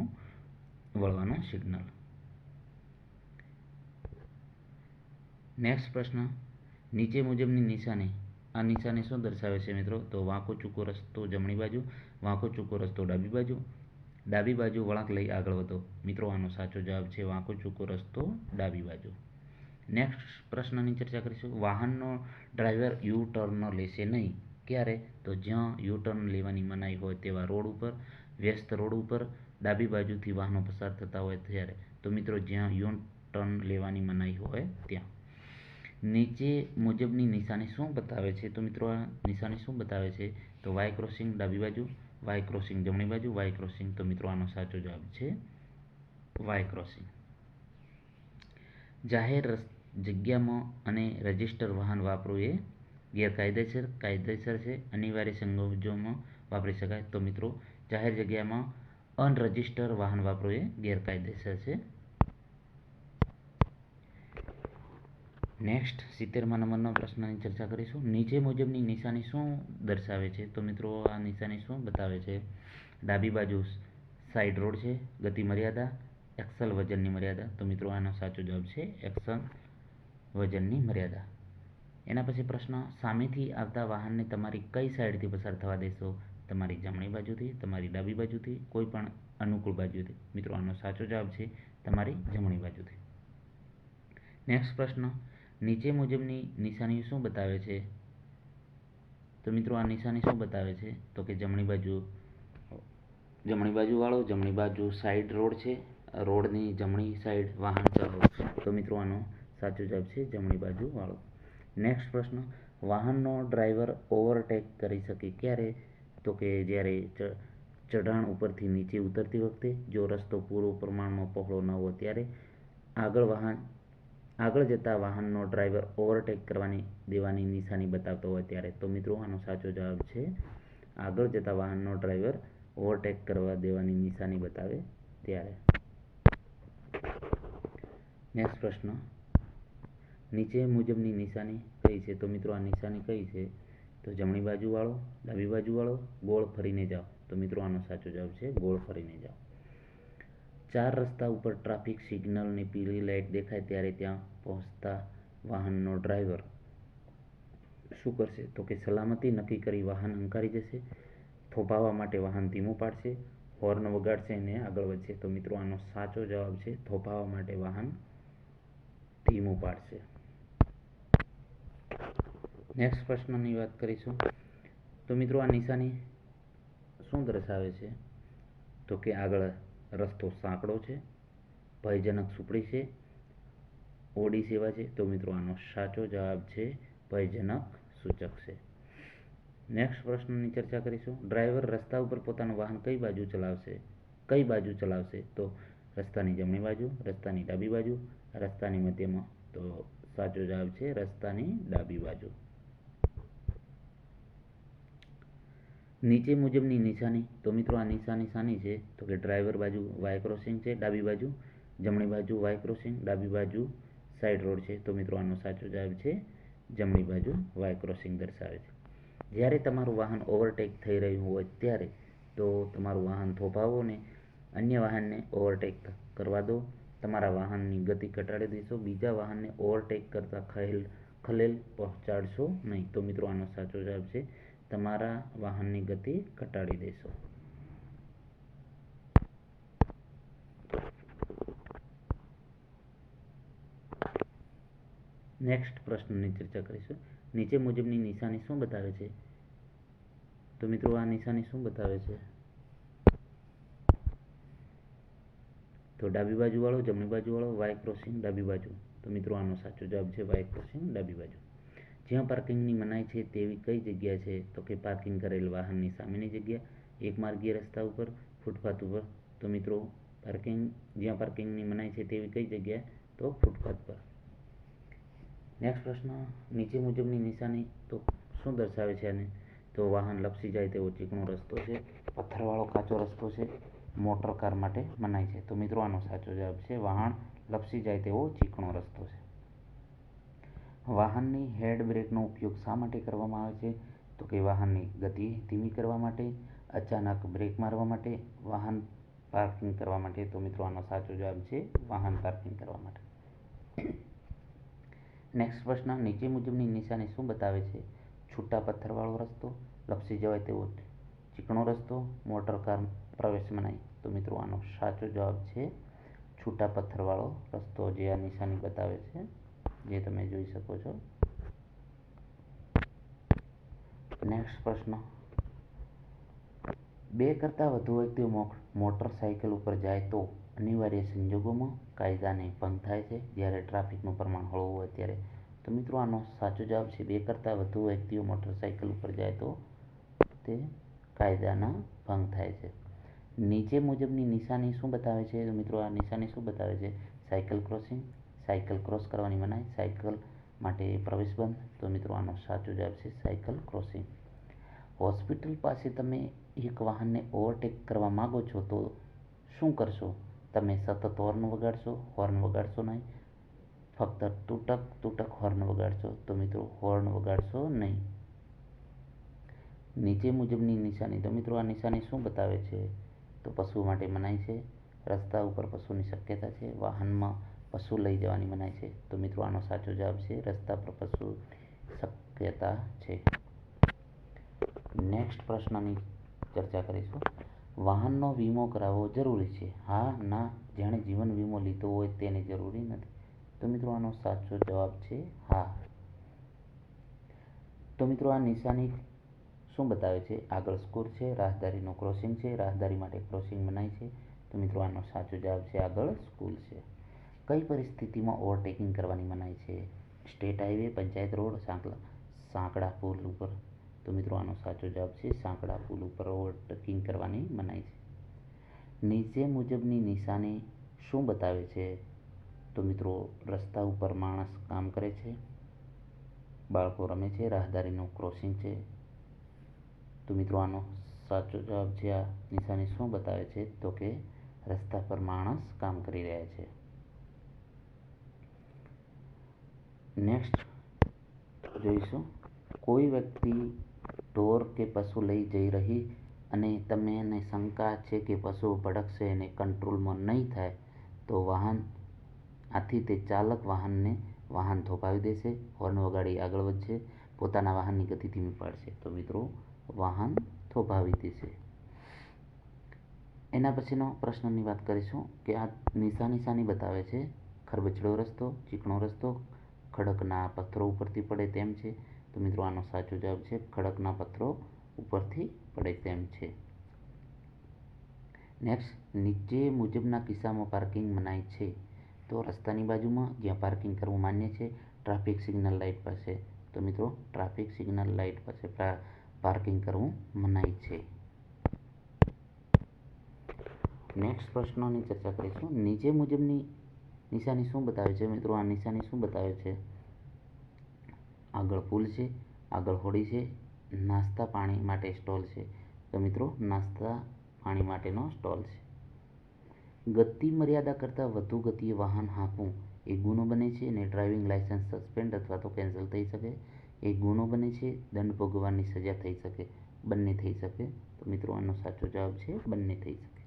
વળવાનો સિગ્નલ. નેક્સ્ટ પ્રશ્ન, નીચે મુજબની નિશાની આ નિશાની શું દર્શાવે છે મિત્રો? તો વાંકો ચૂકો રસ્તો જમણી બાજુ, વાંકો ચૂકો રસ્તો ડાબી બાજુ, ડાબી બાજુ વળાંક લઈ આગળ વધો. મિત્રો આનો સાચો જવાબ છે વાંકો ચૂકો રસ્તો ડાબી બાજુ. નેક્સ્ટ પ્રશ્નની ચર્ચા કરીશું. વાહનનો ડ્રાઈવર યુ ટર્ન લેશે નહીં. ક્યારે? તો જ્યાં યુ ટર્ન લેવાની મનાઈ હોય તેવા રોડ ઉપર, વ્યસ્ત રોડ ઉપર, ડાબી બાજુથી વાહનો પસાર થતા હોય ત્યારે. તો મિત્રો જ્યાં યુ ટર્ન લેવાની મનાઈ હોય ત્યાં. નીચે મુજબની નિશાની શું બતાવે છે? તો મિત્રો આ નિશાની શું બતાવે છે? તો વાય ક્રોસિંગ ડાબી બાજુ, વાય ક્રોસિંગ જમણી બાજુ, વાય ક્રોસિંગ. તો મિત્રો આનો સાચો જવાબ છે વાય ક્રોસિંગ. જાહેર જગ્યામાં અને રજિસ્ટર વાહન વાપરવું એ ગેરકાયદેસર, કાયદેસર છે, અનિવાર્ય સંજોગોમાં વાપરી શકાય. તો મિત્રો જાહેર જગ્યામાં અનરજિસ્ટર વાહન વાપરવું એ ગેરકાયદેસર છે. નેક્સ્ટ 70મા નંબરનો પ્રશ્નની ચર્ચા કરીશું. નીચે મુજબની નિશાની શું દર્શાવે છે? તો મિત્રો આ નિશાની શું બતાવે છે? ડાબી બાજુ સાઈડ રોડ છે, ગતિ મર્યાદા, એક્સલ વજનની મર્યાદા. તો મિત્રો આનો સાચો જવાબ છે એક્સલ વજનની મર્યાદા. એના પછી પ્રશ્ન, સામેથી આવતા વાહનને તમારી કઈ સાઈડથી પસાર થવા દેશો? તમારી જમણી બાજુથી, તમારી ડાબી બાજુથી, કોઈ પણ અનુકૂળ બાજુથી. મિત્રો આનો સાચો જવાબ છે તમારી જમણી બાજુથી. નેક્સ્ટ પ્રશ્ન, નીચે મુજબની નિશાની શું બતાવે છે? તો મિત્રો આ નિશાની શું બતાવે છે? તો કે જમણી બાજુ વાળો, જમણી બાજુ સાઈડ રોડ છે, રોડની જમણી સાઈડ વાહન ચલાવો. તો મિત્રો આનો સાચો જવાબ છે જમણી બાજુ વાળો. નેક્સ્ટ પ્રશ્ન, વાહનનો ડ્રાઈવર ઓવરટેક કરી શકે ક્યારે? તો કે જ્યારે ચઢાણ ઉપરથી નીચે ઉતરતી વખતે જો રસ્તો પૂરો પ્રમાણમાં પહોળો ન હોય ત્યારે આગળ જતા વાહનનો ડ્રાઈવર ઓવરટેક કરવાની દેવાની નિશાની બતાવતો હોય ત્યારે. તો મિત્રો આનો સાચો જવાબ છે આગળ જતા વાહનનો ડ્રાઈવર ઓવરટેક કરવા દેવાની નિશાની બતાવે ત્યારે. નેક્સ્ટ પ્રશ્ન, નીચે મુજબની નિશાની કઈ છે? તો મિત્રો આ નિશાની કઈ છે? તો જમણી બાજુવાળો, ડાબી બાજુવાળો, ગોળ ફરીને જાઓ. તો મિત્રો આનો સાચો જવાબ છે ગોળ ફરીને જાઓ. 4 રસ્તા ઉપર ટ્રાફિક સિગ્નલની પીળી લાઇટ દેખાય ત્યારે ત્યાં પહોંચતા વાહનનો ડ્રાઈવર શું કરશે? તો કે સલામતી નક્કી કરી વાહન હંકારી જશે, થોભાવવા માટે વાહન ધીમું પાડશે, હોર્ન વગાડશે અને આગળ વધશે. તો મિત્રો આનો સાચો જવાબ છે થોભાવવા માટે વાહન ધીમું પાડશે. નેક્સ્ટ પ્રશ્નની વાત કરીશું. તો મિત્રો આ નિશાની શું દર્શાવે છે? તો કે આગળ રસ્તો સાંકડો છે, ભયજનક સુપડી છે, ઓડી સેવા છે. તો મિત્રો આનો સાચો જવાબ છે ભયજનક સૂચક છે. નેક્સ્ટ પ્રશ્નની ચર્ચા કરીશું. ડ્રાઈવર રસ્તા ઉપર પોતાનું વાહન કઈ બાજુ ચલાવશે? તો રસ્તાની જમણી બાજુ, રસ્તાની ડાબી બાજુ, રસ્તાની મધ્યમાં. તો સાચો જવાબ છે રસ્તાની ડાબી બાજુ. નીચે મુજબની નિશાની. તો મિત્રો આ નિશાની શાની છે? તો કે ડ્રાઈવર બાજુ વાય ક્રોસિંગ છે, ડાબી બાજુ, જમણી બાજુ વાય ક્રોસિંગ, ડાબી બાજુ સાઈડ રોડ છે. તો મિત્રો આનો સાચો જવાબ છે જમણી બાજુ વાય ક્રોસિંગ દર્શાવે છે. જ્યારે તમારું વાહન ઓવરટેક થઈ રહ્યું હોય ત્યારે તો તમારું વાહન થોભાવો ને અન્ય વાહનને ઓવરટેક કરવા દો. તમારા વાહનની ગતિ ઘટાડી દેશો, બીજા વાહનને ઓવરટેક કરતા ખલેલ પહોંચાડશો નહીં. તો મિત્રો આનો સાચો જવાબ છે તમારા વાહનની ગતિ ઘટાડી દેશો. નેક્સ્ટ પ્રશ્નની ચર્ચા કરીશું. નીચે મુજબની નિશાની શું બતાવે છે? તો મિત્રો આ નિશાની શું બતાવે છે? તો ડાબી બાજુવાળો, જમણી બાજુવાળો, વાય ક્રોસિંગ, ડાબી બાજુ. તો મિત્રો આનો સાચો જવાબ છે વાય ક્રોસિંગ, ડાબી બાજુ. જ્યાં પાર્કિંગની મનાઈ છે તેવી કઈ જગ્યા છે? તો કે પાર્કિંગ કરેલ વાહનની સામેની જગ્યા, એકમાર્ગીય રસ્તા ઉપર, ફૂટપાથ ઉપર. તો મિત્રો જ્યાં પાર્કિંગની મનાઈ છે તેવી કઈ જગ્યા? તો ફૂટપાથ પર. નેક્સ્ટ પ્રશ્ન, નીચે મુજબની નિશાની તો શું દર્શાવે છે આને? તો વાહન લપસી જાય તેવો ચીકણો રસ્તો છે, પથ્થરવાળો કાચો રસ્તો છે, મોટર કાર માટે મનાઈ છે. તો મિત્રો આનો સાચો જવાબ છે વાહન લપસી જાય તેવો ચીકણો રસ્તો છે. વાહનની હેડ બ્રેકનો ઉપયોગ શા માટે કરવામાં આવે છે? તો કે વાહનની ગતિ ધીમી કરવા માટે, અચાનક બ્રેક મારવા માટે, વાહન પાર્કિંગ કરવા માટે. તો મિત્રો આનો સાચો જવાબ છે વાહન પાર્કિંગ કરવા માટે. નેક્સ્ટ પ્રશ્ન, નીચે મુજબની નિશાની શું બતાવે છે? છૂટા પથ્થરવાળો રસ્તો, લપસી જવાય તેવો ચીકણો રસ્તો, મોટર કાર પ્રવેશ મનાઈ. તો મિત્રો આનો સાચો જવાબ છે છૂટા પથ્થરવાળો રસ્તો, જે આ નિશાની બતાવે છે, જે તમે જોઈ શકો છો. નેક્સ્ટ પ્રશ્ન, 2 કરતાં વધુ વ્યક્તિઓ મોટરસાઇકલ ઉપર જાય તો અનિવાર્ય સંજોગોમાં કાયદાને ભંગ થાય છે જ્યારે ટ્રાફિકનું પ્રમાણ હળવું હોય ત્યારે. તો મિત્રો આનો સાચો જવાબ છે 2 કરતાં વધુ વ્યક્તિઓ મોટરસાઇકલ ઉપર જાય તો તે કાયદાના ભંગ થાય છે. નીચે મુજબની નિશાની શું બતાવે છે? તો મિત્રો આ નિશાની શું બતાવે છે? સાયકલ ક્રોસિંગ, સાયકલ ક્રોસ કરવાની મનાઈ, સાયકલ માટે પ્રવેશ બંધ. તો મિત્રો આનો સાચો જવાબ છે સાયકલ ક્રોસિંગ. હોસ્પિટલ પાસે તમે એક વાહનને ઓવરટેક કરવા માંગો છો તો શું કરશો? તમે સતત હોર્ન વગાડશો નહીં, ફક્ત તૂટક હોર્ન વગાડશો. તો મિત્રો હોર્ન વગાડશો નહીં. નીચે મુજબની નિશાની. તો મિત્રો આ નિશાની શું બતાવે છે? તો પશુ માટે મનાઈ છે, રસ્તા ઉપર પશુની શક્યતા છે, વાહનમાં પશુ લઈ જવાની મનાઈ છે. તો મિત્રો આનો સાચો જવાબ છે રસ્તા પર પશુની શક્યતા છે. નેક્સ્ટ પ્રશ્નની ચર્ચા કરીશું. વાહનનો વીમો કરાવવો જરૂરી છે? હા, ના, જેણે જીવન વીમો લીધો હોય તેને જરૂરી નથી. તો મિત્રો આનો સાચો જવાબ છે હા. તો મિત્રો આ નિશાની શું બતાવે છે? આગળ સ્કૂલ છે, રાહદારીનું ક્રોસિંગ છે, રાહદારી માટે ક્રોસિંગ મનાઈ છે. તો મિત્રો આનો સાચો જવાબ છે આગળ સ્કૂલ છે. કઈ પરિસ્થિતિમાં ઓવરટેકિંગ કરવાની મનાઈ છે? સ્ટેટ હાઈવે, પંચાયત રોડ, સાંકડા પુલ ઉપર. તો મિત્રો આનો સાચો જવાબ છે સાંકડા પુલ ઉપર ઓવરટેકિંગ કરવાની મનાઈ છે. નીચે મુજબની નિશાની શું બતાવે છે? તો મિત્રો રસ્તા ઉપર માણસ કામ કરે છે, બાળકો રમે છે, રાહદારીનું ક્રોસિંગ છે. તો મિત્રો આનો સાચો જવાબ છે આ નિશાની શું બતાવે છે? તો કે રસ્તા પર માણસ કામ કરી રહ્યા છે. નેક્સ્ટ જોઈશું, કોઈ વ્યક્તિ ઢોર કે પશુ લઈ જઈ રહી અને તમને શંકા છે કે પશુ ભટકશે અને કંટ્રોલમાં નહીં થાય તો આથી તે ચાલક વાહન થોભાવી દેશે, હોર્ન વગાડી આગળ વધશે, પોતાના વાહનની ગતિ ધીમી પાડશે. તો મિત્રો વાહન થોભાવી દેશે. એના પછીનો પ્રશ્નની વાત કરીશું કે આ નિશાની શાની બતાવે છે? ખરબચડો રસ્તો, ચીકણો રસ્તો, ખડકના પથ્થરો ઉપરથી પડે તેમ છે. તો મિત્રો આનો સાચો જવાબ છે ખડકના પથ્થરો ઉપરથી પડે તેમ છે. નેક્સ્ટ, નીચે મુજબના કિસ્સામાં પાર્કિંગ મનાય છે? તો રસ્તાની બાજુમાં જ્યાં પાર્કિંગ કરવું માન્ય છે, ટ્રાફિક સિગ્નલ લાઇટ પાસે. તો મિત્રો ટ્રાફિક સિગ્નલ લાઇટ પાસે પાર્કિંગ કરવું મનાય છે. નેક્સ્ટ પ્રશ્નોની ચર્ચા કરીશું. નીચે મુજબની નિશાની શું બતાવે છે? મિત્રો આ નિશાની શું બતાવે છે? આગળ પુલ છે, આગળ હોડી છે, નાસ્તા પાણી માટે સ્ટોલ છે. તો મિત્રો નાસ્તા પાણી માટેનો સ્ટોલ છે. ગતિ મર્યાદા કરતાં વધુ ગતિએ વાહન હાંકવું એ ગુનો બને છે અને ડ્રાઇવિંગ લાયસન્સ સસ્પેન્ડ અથવા તો કેન્સલ થઈ શકે. એ ગુનો બને છે, દંડ ભોગવવાની સજા થઈ શકે, બંને થઈ શકે. તો મિત્રો આનો સાચો જવાબ છે બંને થઈ શકે.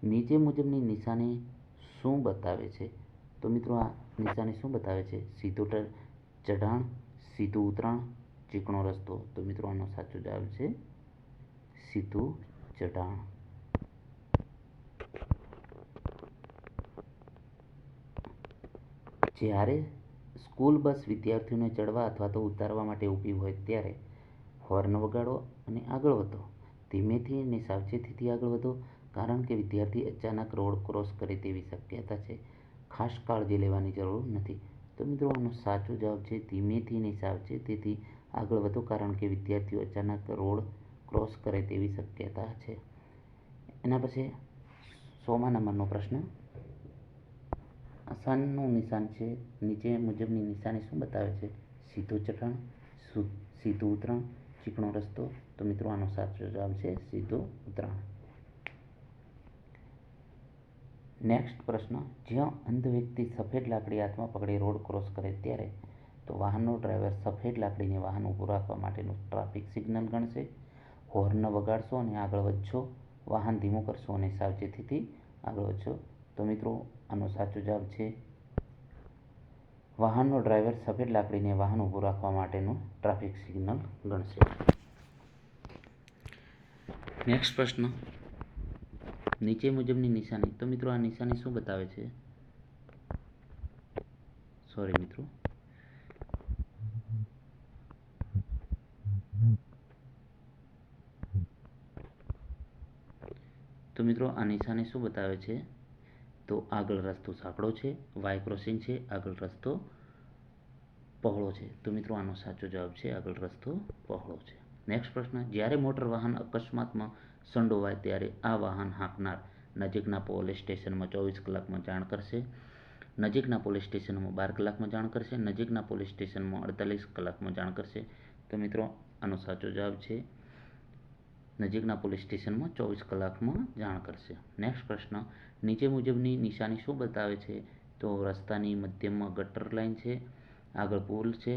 નીચે મુજબની નિશાની શું બતાવે છે? તો મિત્રો આ નિશાની શું બતાવે છે? સીધું ચઢાણ, સીધું ઉતરાણ, ચીકણો રસ્તો. તો મિત્રો આનો સાચો જવાબ છે સીધું ચઢાણ. જ્યારે સ્કૂલ બસ વિદ્યાર્થીઓને ચડવા અથવા તો ઉતારવા માટે ઊભી હોય ત્યારે હોર્ન વગાડો અને આગળ વધો. ધીમેથી અને સાવચેતીથી આગળ વધો, કારણ કે વિદ્યાર્થી અચાનક રોડ ક્રોસ કરે તેવી શક્યતા છે. ખાસ કાળજી લેવાની જરૂર નથી. તો મિત્રો આનો સાચો જવાબ છે ધીમેથી અને સાવચેતીથી આગળ વધો, કારણ કે વિદ્યાર્થીઓ અચાનક રોડ ક્રોસ કરે તેવી શક્યતા છે. એના પછી 100મા નંબરનો પ્રશ્ન, આસાનનું નિશાન છે. નીચે મુજબની નિશાની શું બતાવે છે? સીધું ચઢાણ, સીધું ઉતરાણ, ચીકણો રસ્તો. તો મિત્રો આનો સાચો જવાબ છે સીધું ઉતરાણ. નેક્સ્ટ પ્રશ્ન, જ્યાં અંધ વ્યક્તિ સફેદ લાકડી હાથમાં પકડી રોડ ક્રોસ કરે ત્યારે તો વાહનનો ડ્રાઈવર સફેદ લાકડીને વાહન ઊભું રાખવા માટેનું ટ્રાફિક સિગ્નલ ગણશે, હોર્ન વગાડશો અને આગળ વધશો, વાહન ધીમું કરશો અને સાવચેતીથી આગળ વધશો. તો મિત્રો આનો સાચો જવાબ છે વાહનનો ડ્રાઈવર સફેદ લાકડીને વાહન ઊભું રાખવા માટેનું ટ્રાફિક સિગ્નલ ગણશે. નેક્સ્ટ પ્રશ્ન, નીચે મુજબની નિશાની. તો મિત્રો આ નિશાની શું બતાવે છે? સોરી મિત્રો, તો મિત્રો આ નિશાની શું બતાવે છે? તો આગળ રસ્તો સાંકડો છે, વાય ક્રોસિંગ છે, આગળ રસ્તો પહોળો છે. તો મિત્રો આનો સાચો જવાબ છે આગળ રસ્તો પહોળો છે. નેક્સ્ટ પ્રશ્ન, જ્યારે મોટર વાહન અકસ્માતમાં સંડોવાય ત્યારે આ વાહન હાંકનાર નજીકના પોલીસ સ્ટેશનમાં 24 કલાકમાં જાણ કરશે, નજીકના પોલીસ સ્ટેશનમાં 12 કલાકમાં જાણ કરશે, નજીકના પોલીસ સ્ટેશનમાં 48 કલાકમાં જાણ કરશે. તો મિત્રો આનો સાચો જવાબ છે નજીકના પોલીસ સ્ટેશનમાં 24 કલાકમાં જાણ કરશે. નેક્સ્ટ પ્રશ્ન, નીચે મુજબની નિશાની શું બતાવે છે? તો રસ્તાની મધ્યમાં ગટર લાઈન છે, આગળ પુલ છે,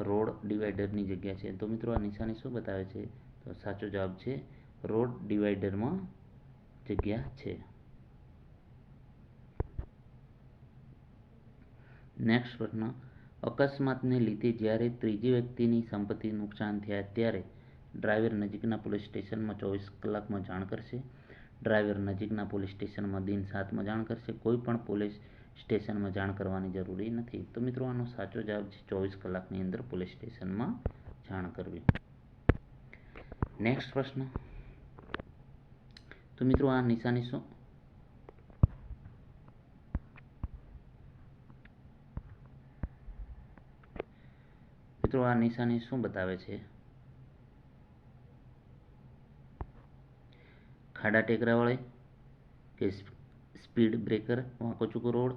રોડ ડિવાઈડરની જગ્યા છે. તો મિત્રો આ નિશાની શું બતાવે છે? તો સાચો જવાબ છે રોડ ડિવાઈડરમાં જગ્યા છે. નેક્સ્ટ પ્રશ્ન, અકસ્માતને લીધે જ્યારે ત્રીજી વ્યક્તિની સંપત્તિ નુકસાન થયા ત્યારે ડ્રાઈવર નજીકના પોલીસ સ્ટેશનમાં 24 કલાકમાં જાણ કરશે, ડ્રાઈવર નજીકના પોલીસ સ્ટેશનમાં દિન 7માં જાણ કરશે, કોઈ પણ પોલીસ સ્ટેશનમાં જાણ કરવાની જરૂરી નથી. તો મિત્રો આનો સાચો જવાબ છે 24 કલાકની અંદર પોલીસ સ્ટેશનમાં જાણ કરવી. નેક્સ્ટ પ્રશ્ન, તો મિત્રો આ નિશાની શું મિત્રો આ નિશાની શું બતાવે છે? ખાડા ટેકરાવાળે કે સ્પીડ બ્રેકર, વાંકો ચૂકો રોડ,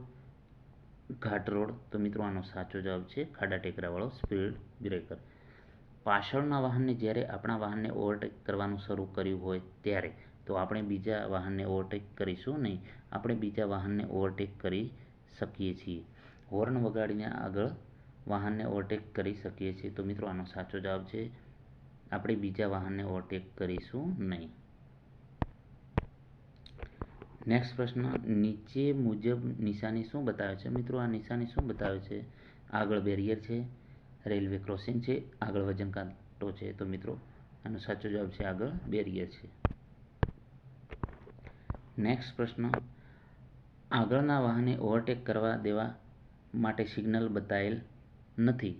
ઘાટ રોડ? તો મિત્રો આનો સાચો જવાબ છે ખાડા ટેકરાવાળો સ્પીડ બ્રેકર. પાછળના વાહનને જ્યારે આપણા વાહનને ઓવરટેક કરવાનું શરૂ કર્યું હોય ત્યારે તો આપણે બીજા વાહનને ઓવરટેક કરીશું નહીં, આપણે બીજા વાહનને ઓવરટેક કરી શકીએ છીએ. હોર્ન વગાડીને આગળ વાહનને ઓવરટેક કરી શકીએ છીએ. તો મિત્રો આનો સાચો જવાબ છે આપણે બીજા વાહનને ઓવરટેક કરીશું નહીં. નેક્સ્ટ પ્રશ્ન, નીચે મુજબ નિશાની શું બતાવે છે? મિત્રો આ નિશાની શું બતાવે છે? આગળ બેરિયર છે, રેલવે ક્રોસિંગ છે, આગળ વજન કાંટો છે. તો મિત્રો આનો સાચો જવાબ છે આગળ બેરિયર છે. નેક્સ્ટ પ્રશ્ન, આગળના વાહનને ઓવરટેક કરવા દેવા માટે સિગ્નલ બતાવેલ નથી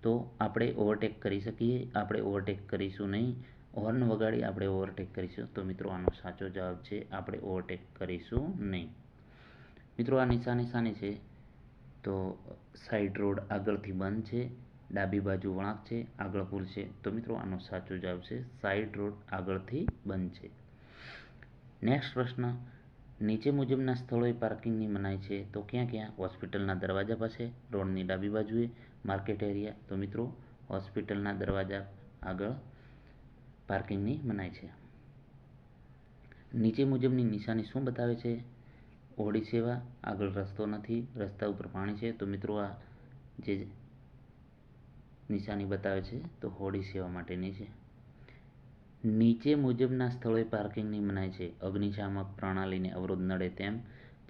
તો આપણે ઓવરટેક કરી શકીએ, આપણે ઓવરટેક કરીશું નહીં. હોર્ન વગાડી આપણે ઓવરટેક કરીશું. તો મિત્રો આનો સાચો જવાબ છે આપણે ઓવરટેક કરીશું નહીં. મિત્રો આ નિશાની શાની છે? તો સાઈડ રોડ આગળથી બંધ છે, ડાબી બાજુ વળાંક છે, આગળ પુલ છે. તો મિત્રો આનો સાચો જવાબ છે સાઈડ રોડ આગળથી બંધ છે. નેક્સ્ટ પ્રશ્ન, નીચે મુજબના સ્થળોએ પાર્કિંગની મનાઈ છે તો ક્યાં ક્યાં? હોસ્પિટલના દરવાજા પાસે, રોડની ડાબી બાજુએ, માર્કેટ એરિયા. તો મિત્રો હોસ્પિટલના દરવાજા આગળ પાર્કિંગની મનાઈ છે. નીચે મુજબની નિશાની શું બતાવે છે? ઓડી સેવા, આગળ રસ્તો નથી, રસ્તા ઉપર પાણી છે. તો મિત્રો આ જે નિશાની બતાવે છે તો હોડી સેવા માટેની છે. નીચે મુજબના સ્થળોએ પાર્કિંગની મનાઈ છે. અગ્નિશામક પ્રણાલીને અવરોધ નડે તેમ,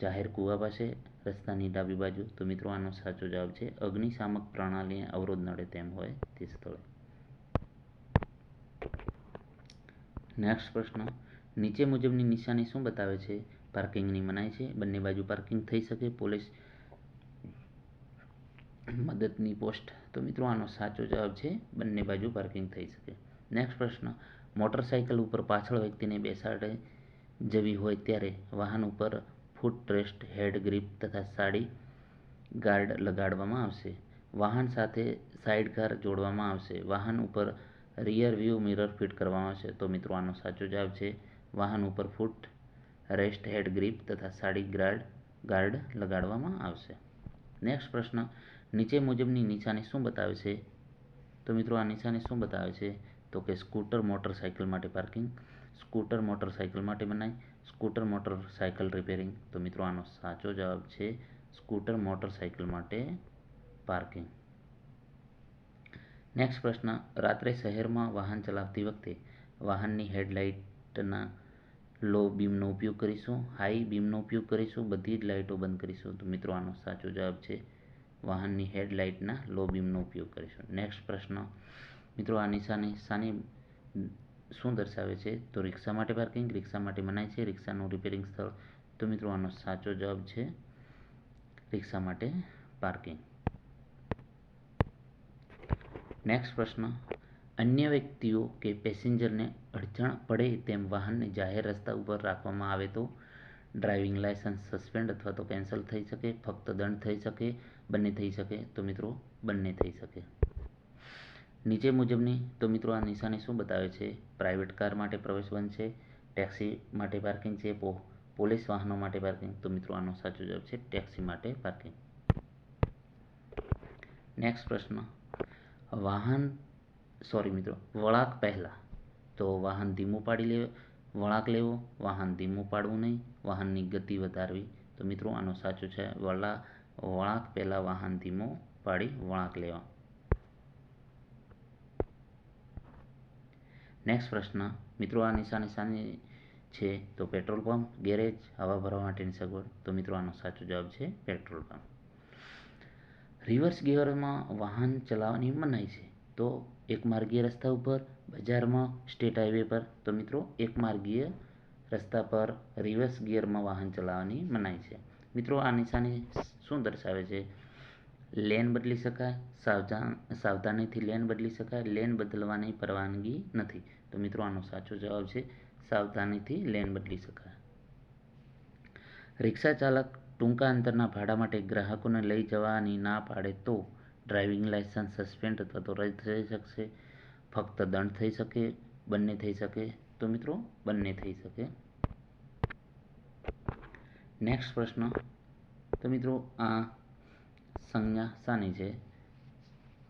જાહેર કૂવા પાસે, રસ્તાની ડાબી બાજુ. તો મિત્રો આનો સાચો જવાબ છે અગ્નિશામક પ્રણાલીને અવરોધ નડે તેમ હોય તે સ્થળે. નેક્સ્ટ પ્રશ્ન, નીચે મુજબની નિશાની શું બતાવે છે? પાર્કિંગની મનાઈ છે, બંને બાજુ પાર્કિંગ થઈ શકે, પોલીસ મદદની પોસ્ટ. તો મિત્રો આનો સાચો જવાબ છે બંને બાજુ પાર્કિંગ થઈ શકે. નેક્સ્ટ પ્રશ્ન, મોટરસાઇકલ ઉપર પાછળ વ્યક્તિને બેસાડે જવી હોય ત્યારે વાહન ઉપર ફૂટ રેસ્ટ, હેડ ગ્રીપ તથા સાડી ગાર્ડ લગાડવામાં આવશે. વાહન સાથે સાઇડ કાર જોડવામાં આવશે. વાહન ઉપર રિયર વ્યૂ મિરર ફિટ કરવામાં આવશે. તો મિત્રો આનો સાચો જવાબ છે વાહન ઉપર ફૂટ રેસ્ટ, હેડ ગ્રીપ તથા સાડી ગાર્ડ લગાડવામાં આવશે. નેક્સ્ટ પ્રશ્ન, નીચે મુજબની નિશાની શું બતાવે છે? તો મિત્રો આ નિશાની શું બતાવે છે? તો કે સ્કૂટર મોટરસાઇકલ માટે પાર્કિંગ, સ્કૂટર મોટરસાઇકલ માટે મનાઈ, સ્કૂટર મોટરસાઇકલ રિપેરિંગ. તો મિત્રો આનો સાચો જવાબ છે સ્કૂટર મોટરસાઇકલ માટે પાર્કિંગ. નેક્સ્ટ પ્રશ્ન, રાત્રે શહેરમાં વાહન ચલાવતી વખતે વાહનની હેડલાઇટના લો બીમનો ઉપયોગ કરીશું, હાઈ બીમનો ઉપયોગ કરીશું, બધી જ લાઇટો બંધ કરીશું? તો મિત્રો આનો સાચો જવાબ છે વાહનની હેડલાઇટના લો બીમનો ઉપયોગ કરીશું. નેક્સ્ટ પ્રશ્ન, મિત્રો આ નિશાની શાની શું દર્શાવે છે? તો રિક્ષા માટે પાર્કિંગ, રિક્ષા માટે મનાઈ છે, રિક્ષાનું રિપેરિંગ સ્થળ. તો મિત્રો આનો સાચો જવાબ છે રિક્ષા માટે પાર્કિંગ. નેક્સ્ટ પ્રશ્ન, અન્ય વ્યક્તિઓ કે પેસેન્જરને અડચણ પડે તેમ વાહનને જાહેર રસ્તા ઉપર રાખવામાં આવે તો ડ્રાઇવિંગ લાયસન્સ સસ્પેન્ડ અથવા તો કેન્સલ થઈ શકે, ફક્ત દંડ થઈ શકે, બંને થઈ શકે? તો મિત્રો બંને થઈ શકે. નીચે મુજબની, તો મિત્રો આ નિશાની શું બતાવે છે? પ્રાઇવેટ કાર માટે પ્રવેશ બંધ છે, ટેક્સી માટે પાર્કિંગ છે, પોલીસ વાહનો માટે પાર્કિંગ. તો મિત્રો આનો સાચો જવાબ છે ટેક્સી માટે પાર્કિંગ. નેક્સ્ટ પ્રશ્ન, વળાંક પહેલા તો વાહન ધીમું પાડી વળાંક લેવો, વાહન ધીમું પાડવું નહીં, વાહનની ગતિ વધારવી. તો મિત્રો આનો સાચો છે વળાંક પહેલા વાહન ધીમું પાડી વળાંક લેવા. નેક્સ્ટ પ્રશ્ન, મિત્રો આ નિશાની શાની છે? તો પેટ્રોલ પંપ, ગેરેજ, હવા ભરવા માટેની સગવડ. તો મિત્રો આનો સાચો જવાબ છે પેટ્રોલ પંપ. રિવર્સ ગિયરમાં વાહન ચલાવવાની મનાઈ છે તો એકમાર્ગીય રસ્તા ઉપર, બજારમાં, સ્ટેટ હાઈવે પર. તો મિત્રો એકમાર્ગીય રસ્તા પર રિવર્સ ગિયરમાં વાહન ચલાવવાની મનાઈ છે. મિત્રો આ નિશાની શું દર્શાવે છે? લેન બદલી શકાય, સાવધાનીથી લેન બદલી શકાય, લેન બદલવાની પરવાનગી નથી. તો મિત્રો આનો સાચો જવાબ છે સાવધાનીથી લેન બદલી શકાય. રિક્ષા ચાલક ટૂંકા અંતરના ભાડા માટે ગ્રાહકોને લઈ જવાની ના પાડે તો ડ્રાઇવિંગ લાયસન્સ સસ્પેન્ડ અથવા તો રદ થઈ શકશે, ફક્ત દંડ થઈ શકે, બંને થઈ શકે? તો તો મિત્રો બંને થઈ શકે. નેક્સ્ટ પ્રશ્ન, તો મિત્રો આ સંજ્ઞા શાની છે?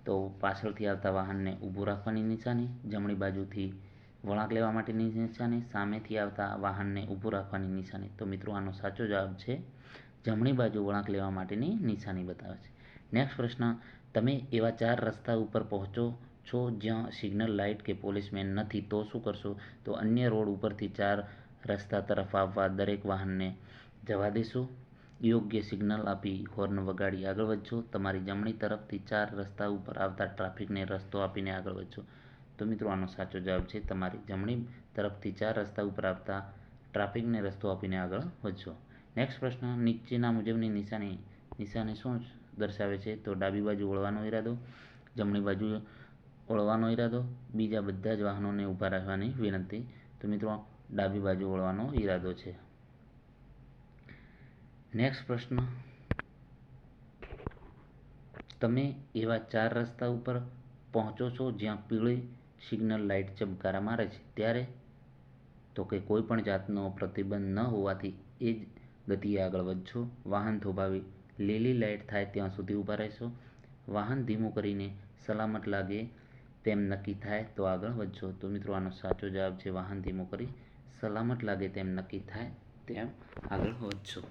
તો પાછળથી આવતા વાહનને ઊભું રાખવાની નિશાની, જમણી બાજુથી વળાંક લેવા માટેની નિશાની, સામેથી આવતા વાહનને ઊભું રાખવાની નિશાની. તો મિત્રો આનો સાચો જવાબ છે જમણી બાજુ વળાંક લેવા માટેની નિશાની બતાવે છે. નેક્સ્ટ પ્રશ્ન, તમે એવા 4 રસ્તા ઉપર પહોંચો છો જ્યાં સિગ્નલ લાઇટ કે પોલીસમેન નથી તો શું કરશો? તો અન્ય રોડ ઉપરથી 4 રસ્તા તરફ આવવા દરેક વાહનને જવા દેશો, યોગ્ય સિગ્નલ આપી હોર્ન વગાડી આગળ વધશો, તમારી જમણી તરફથી 4 રસ્તા ઉપર આવતા ટ્રાફિકને રસ્તો આપીને આગળ વધશો. તો મિત્રો આનો સાચો જવાબ છે તમારી જમણી તરફથી 4 રસ્તા ઉપર આવતા ટ્રાફિકને રસ્તો આપીને આગળ વધશો. નેક્સ્ટ પ્રશ્ન, નીચેના મુજબની નિશાની શું દર્શાવે છે? તો ડાબી બાજુ વળવાનો ઈરાદો, જમણી બાજુ વળવાનો ઈરાદો, બીજા બધા જ વાહનોને ઊભા રહેવાની વિનંતી. તો મિત્રો ડાબી બાજુ વળવાનો ઈરાદો છે. નેક્સ્ટ પ્રશ્ન, તમે એવા 4 રસ્તા ઉપર પહોંચો છો જ્યાં પીળી સિગ્નલ લાઇટ ચમકારા મારે છે ત્યારે? તો કે કોઈ પણ જાતનો પ્રતિબંધ ન હોવાથી એ જ ગતિએ આગળ વધશો, વાહન થોભાવી લીલી લાઇટ થાય ત્યાં સુધી ઊભા રહેશો, વાહન ધીમું કરીને સલામત લાગે તેમ નક્કી થાય તો આગળ વધશો. તો મિત્રો આનો સાચો જવાબ છે વાહન ધીમું કરી સલામત લાગે તેમ નક્કી થાય તેમ આગળ વધશો.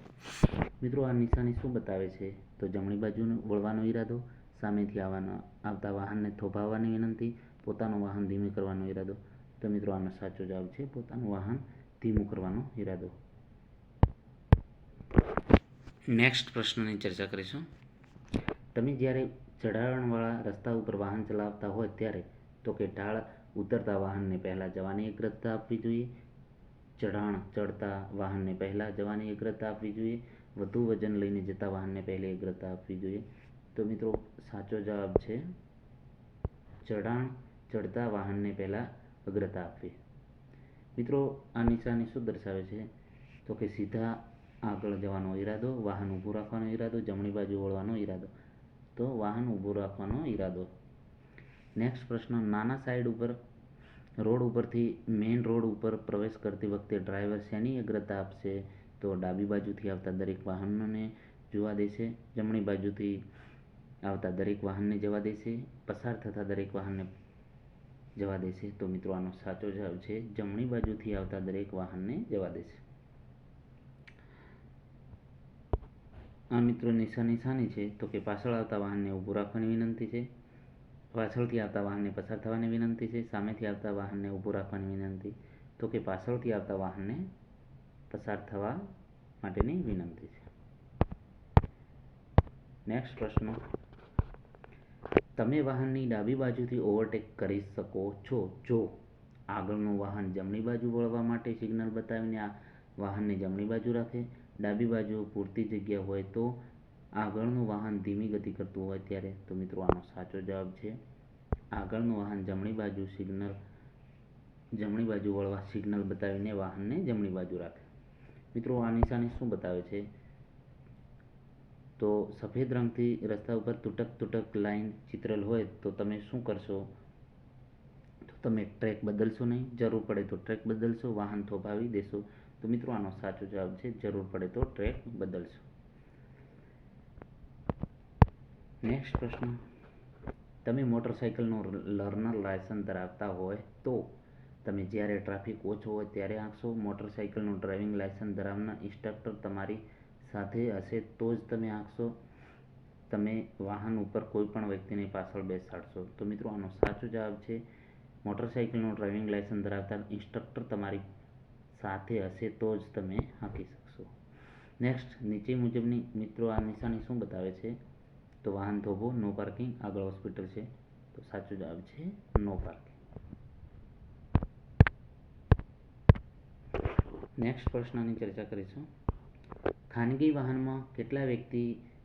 મિત્રો આ નિશાની શું બતાવે છે? તો જમણી બાજુ વળવાનો ઈરાદો, સામેથી આવતા વાહનને થોભાવવાની વિનંતી, પોતાનું વાહન ધીમું કરવાનો ઈરાદો. તો મિત્રો આનો સાચો જવાબ છે પોતાનું વાહન ધીમું કરવાનો ઈરાદો. નેક્સ્ટ પ્રશ્નની ચર્ચા કરીશું. તમે જ્યારે ચઢાણવાળા રસ્તા ઉપર વાહન ચલાવતા હોય ત્યારે? તો કે ઢાળ ઉતરતા વાહનને પહેલાં જવાની અગ્રતા આપવી જોઈએ, ચઢાણ ચડતા વાહનને પહેલાં જવાની અગ્રતા આપવી જોઈએ, વધુ વજન લઈને જતા વાહનને પહેલી અગ્રતા આપવી જોઈએ. તો મિત્રો સાચો જવાબ છે ચઢાણ ચડતા વાહનને પહેલાં અગ્રતા આપવી. મિત્રો આ નિશાની શું દર્શાવે છે? તો કે સીધા આગળ જવાનો ઈરાદો, વાહન ઊભું રાખવાનો ઈરાદો, જમણી બાજુ વળવાનો ઈરાદો. તો વાહન ઊભું રાખવાનો ઈરાદો. નેક્સ્ટ પ્રશ્ન, નાના સાઈડ ઉપર રોડ ઉપરથી મેઇન રોડ ઉપર પ્રવેશ કરતી વખતે ડ્રાઈવર શેની અગ્રતા આપશે? તો ડાબી બાજુથી આવતા દરેક વાહનોને જોવા દેશે, જમણી બાજુથી આવતા દરેક વાહનને જવા દેશે, પસાર થતા દરેક વાહનને જવા દેશે. તો મિત્રો આનો સાચો જવાબ છે જમણી બાજુથી આવતા દરેક વાહનને જવા દેશે. આ મિત્રો નિશાની શાની છે? તો કે પાછળ આવતા વાહનને ઊભું રાખવાની વિનંતી છે, પાછળથી આવતા વાહનને પસાર થવાની વિનંતી છે, સામેથી આવતા વાહનને ઊભું રાખવાની વિનંતી. તો કે પાછળથી આવતા વાહનને પસાર થવા માટેની વિનંતી છે. નેક્સ્ટ પ્રશ્ન, તમે વાહનની ડાબી બાજુથી ઓવરટેક કરી શકો છો જો આગળનું વાહન જમણી બાજુ વળવા માટે સિગ્નલ બતાવીને આ વાહનને જમણી બાજુ રાખે, ડાબી બાજુ પૂરતી જગ્યા હોય તો આગળનું વાહન ધીમી ગતિ કરતું હોય ત્યારે? તો મિત્રો આનો સાચો જવાબ છે આગળનું વાહન જમણી બાજુ વળવા સિગ્નલ બતાવીને વાહનને જમણી બાજુ રાખે. મિત્રો આ નિશાની શું બતાવે છે? તો સફેદ રંગથી રસ્તા ઉપર તૂટક લાઈન ચિત્રેલ હોય તો તમે શું કરશો? તો તમે ટ્રેક બદલશો નહીં, જરૂર પડે તો ટ્રેક બદલશો, વાહન થોભાવી દેશો. તો મિત્રો આનો સાચો જવાબ છે જરૂર પડે તો ટ્રેક બદલશો. નેક્સ્ટ પ્રશ્ન, તમે મોટરસાઇકલનું લર્નર લાયસન્સ ધરાવતા હોય તો તમે જ્યારે ટ્રાફિક ઓછો હોય ત્યારે આંકશો, મોટરસાઇકલનું ડ્રાઇવિંગ લાયસન્સ ધરાવનાર ઇન્સ્ટ્રક્ટર તમારી સાથે હશે તો જ તમે આંકશો, તમે વાહન ઉપર કોઈ પણ વ્યક્તિને પાછળ બેસાડશો. તો મિત્રો આનો સાચો જવાબ છે મોટરસાઇકલનું ડ્રાઇવિંગ લાયસન્સ ધરાવતા ઇન્સ્ટ્રક્ટર તમારી સાથે હશે તો જ તમે હાંકી શકશો. નેક્સ્ટ, નીચે મુજબની મિત્રો આ નિશાની શું બતાવે છે? તો વાહન થોભો, નો પાર્કિંગ, આગળ હોસ્પિટલ છે. તો સાચો જવાબ છે નો પાર્કિંગ. નેક્સ્ટ પ્રશ્નની ચર્ચા કરીશું. ખાનગી વાહનમાં કેટલા વ્યક્તિ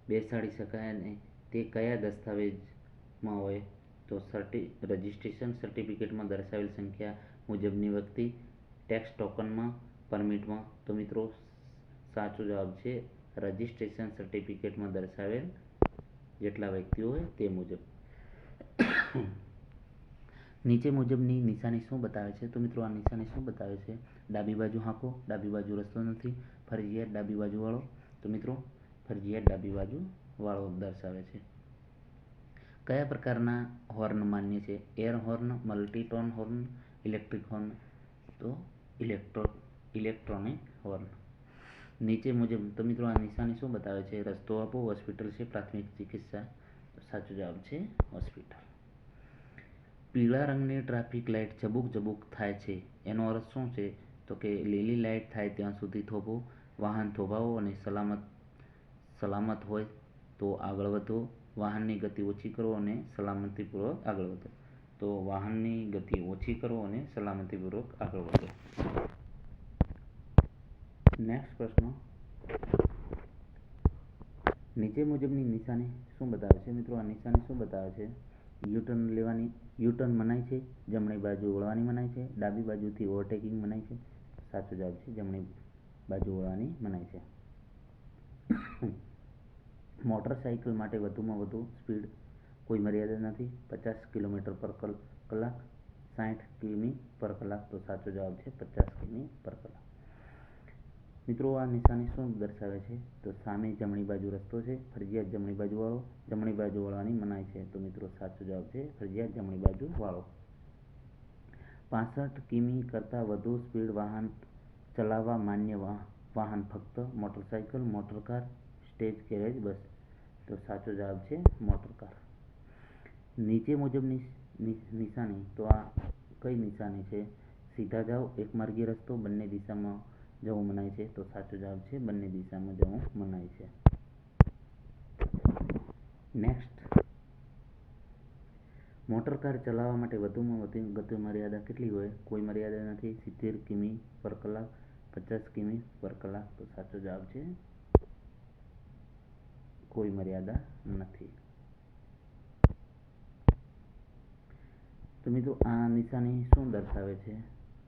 બેસાડી શકાય અને તે કયા દસ્તાવેજમાં હોય? તો રજિસ્ટ્રેશન સર્ટિફિકેટમાં દર્શાવેલ સંખ્યા મુજબની વ્યક્તિ, ટેક્સ ટોકનમાં, પરમિટમાં. તો મિત્રો સાચો જવાબ છે રજિસ્ટ્રેશન સર્ટિફિકેટમાં દર્શાવેલ જેટલા વ્યક્તિઓ હોય તે મુજબ. નીચે મુજબની નિશાની શું બતાવે છે? તો મિત્રો આ નિશાની શું બતાવે છે? ડાબી બાજુ હાંકો, ડાબી બાજુ રસ્તો નથી, ફરજિયાત ડાબી બાજુ વાળો. તો મિત્રો ફરજિયાત ડાબી બાજુ વાળો દર્શાવે છે. કયા પ્રકારના હોર્ન માન્ય છે? Air horn, multitone horn, electric horn. તો ઇલેક્ટ્રોનિક હોર્ન. નીચે મુજબ તો મિત્રો આ નિશાની શું બતાવે છે? રસ્તો આપો, હોસ્પિટલ છે, પ્રાથમિક ચિકિત્સા. તો સાચો જવાબ છે હોસ્પિટલ. પીળા રંગની ટ્રાફિક લાઇટ ઝબુક ઝબુક થાય છે, એનો અર્થ શું છે? તો કે લીલી લાઇટ થાય ત્યાં સુધી થોભો, વાહન થોભાવો અને સલામત હોય તો આગળ વધો, વાહનની ગતિ ઓછી કરો અને સલામતીપૂર્વક આગળ વધો. તો વાહનની ગતિ ઓછી કરો અને સલામતીપૂર્વક આગળ વધો. નેક્સ્ટ પ્રશ્ન, નીચે મુજબની નિશાની શું બતાવે છે? મિત્રો આ નિશાની શું બતાવે છે? યુટર્ન મનાય છે, જમણી બાજુ વળવાની મનાય છે, ડાબી બાજુથી ઓવરટેકિંગ મનાય છે. સાચો જવાબ છે જમણી બાજુ વળવાની મનાય છે. મોટરસાઇકલ માટે વધુમાં વધુ સ્પીડ કોઈ મર્યાદા નથી, 50 કિલોમીટર પર કલાક, 60 કિમી પર કલાક. તો સાચો જવાબ છે 50 કિમી પર કલાક. મિત્રો આ નિશાની શું દર્શાવે છે? તો સામે જમણી બાજુ રસ્તો છે, ફરજિયાત જમણી બાજુ વાળો, જમણી બાજુ વળવાની મનાય છે. તો મિત્રો સાચો જવાબ છે ફરજિયાત જમણી બાજુ વાળો. 65 કિમી કરતાં વધુ સ્પીડ વાહન ચલાવવા માન્ય વાહન ફક્ત મોટરસાઇકલ, મોટરકાર, સ્ટેજ કેરેજ, બસ. તો સાચો જવાબ છે મોટરકાર. નીચે મુજબની નિશાની, તો આ કઈ નિશાની છે? સીધા જાઓ, એકમાર્ગી રસ્તો, બંને દિશામાં જવું મનાય છે. તો સાચો જવાબ છે બંને દિશામાં જવું મનાય છે. નેક્સ્ટ, મોટરકાર ચલાવવા માટે વધુમાં વધુ ગતિ મર્યાદા કેટલી હોય? કોઈ મર્યાદા નથી, 70 કિમી પર કલાક, 50 કિમી પર કલાક. તો સાચો જવાબ છે કોઈ મર્યાદા નથી. તો મિત્રો આ નિશાની શું દર્શાવે છે?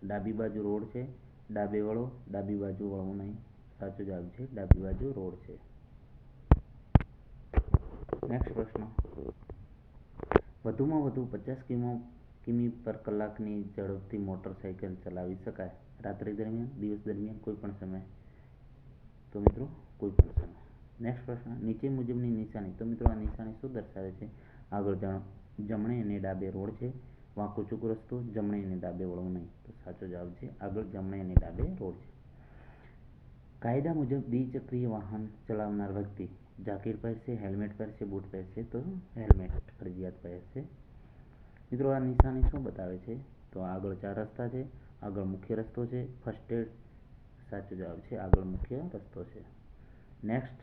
ડાબી બાજુ રોડ છે, ડાબે વળો, ડાબી બાજુ વળવું નહીં. સાચો જવાબ છે ડાબી બાજુ રોડ છે. નેક્સ્ટ પ્રશ્ન, વધુમાં વધુ 50 કિમી પર કલાકની ઝડપથી મોટરસાઇકલ ચલાવી શકાય? રાત્રિ દરમિયાન, દિવસ દરમિયાન, કોઈ પણ સમય? તો મિત્રો કોઈ પણ સમય. નેક્સ્ટ પ્રશ્ન, નીચે મુજબની નિશાની, તો મિત્રો આ નિશાની શું દર્શાવે છે? આગળ જમણે અને ડાબે રોડ છે, વાંકો ચૂકો રસ્તો, જમણે અને ડાબે વળવું નહીં. તો સાચો જવાબ છે આગળ જમણે અને ડાબે રોડ છે. કાયદા મુજબ દ્વિચક્રીય વાહન ચલાવનાર વ્યક્તિ જાકીટ પહેરશે, હેલ્મેટ પહેરશે, બૂટ પહેરશે? તો હેલ્મેટ ફરજિયાત પહેરશે. મિત્રો આ નિશાની શું બતાવે છે? તો આગળ 4 રસ્તા છે, આગળ મુખ્ય રસ્તો છે, ફર્સ્ટ એડ. સાચો જવાબ છે આગળ મુખ્ય રસ્તો છે. નેક્સ્ટ,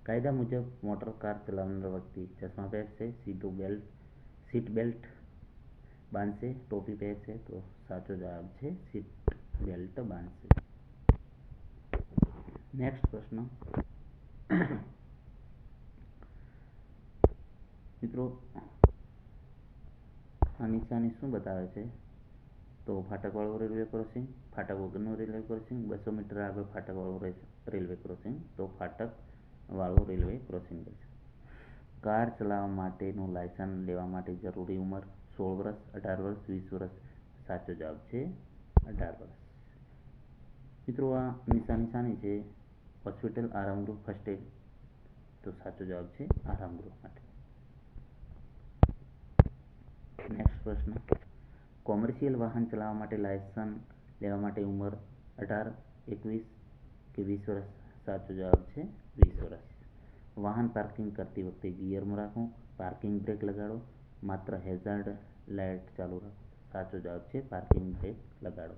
કાયદા મુજબ મોટર કાર ચલાવનાર વ્યક્તિ ચશ્મા પહેરશે, સીટ બેલ્ટ બાંધશે, ટોપી પહેરશે? તો સાચો જવાબ છે સીટ બેલ્ટ બાંધશે. નેક્સ્ટ પ્રશ્ન, મિત્રો આ નિશાની શું બતાવે છે? તો ફાટકવાળું રેલવે ક્રોસિંગ, ફાટક વગરનું રેલવે ક્રોસિંગ, 200 મીટર આગળ ફાટકવાળું રેલવે ક્રોસિંગ. તો ફાટકવાળું રેલવે ક્રોસિંગ છે. કાર ચલાવવા માટેનું લાયસન્સ લેવા માટે જરૂરી ઉંમર 16 વર્ષ, 18 વર્ષ, 20 વર્ષ? સાચો જવાબ છે 18 વર્ષ. મિત્રો આ નિશાની શાની છે? હોસ્પિટલ, આરામગૃહ, ફર્સ્ટ એડ. તો સાચો જવાબ છે આરામગૃહ માટે. નેક્સ્ટ પ્રશ્ન, કોમર્શિયલ વાહન ચલાવવા માટે લાયસન્સ લેવા માટે ઉંમર 18, 21 કે 20 વર્ષ? સાચો જવાબ છે 20 વર્ષ. વાહન પાર્કિંગ કરતી વખતે ગિયરમાં રાખો, પાર્કિંગ બ્રેક લગાડો, માત્ર હેઝાર્ડ લાઇટ ચાલુ રાખો? સાચો જવાબ છે પાર્કિંગ બ્રેક લગાડો.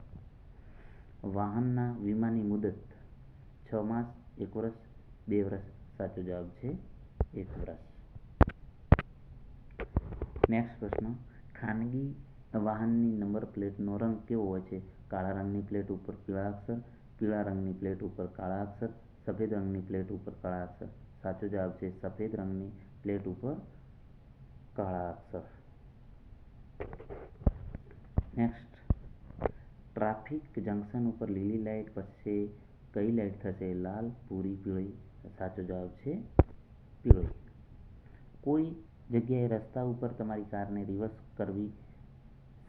વાહનના વીમાની મુદત 6 માસ, 1 વર્ષ, 2 વર્ષ? સાચો જવાબ છે 1 વર્ષ. નેક્સ્ટ પ્રશ્ન, ખાનગી વાહનની નંબર પ્લેટનો રંગ કેવો હોય છે? કાળા રંગની પ્લેટ ઉપર પીળા અક્ષર, પીળા રંગની પ્લેટ ઉપર કાળા અક્ષર, સફેદ રંગની પ્લેટ ઉપર કાળા અક્ષર? સાચો જવાબ છે સફેદ રંગની પ્લેટ ઉપર કાળા અક્ષર. નેક્સ્ટ, ટ્રાફિક જંકશન ઉપર લીલી લાઇટ પછી કઈ લાઇટ થશે? લાલ, ભૂરી, પીળી? સાચો જવાબ છે પીળી. કોઈ જગ્યાએ રસ્તા ઉપર તમારી કારને રિવર્સ કરવી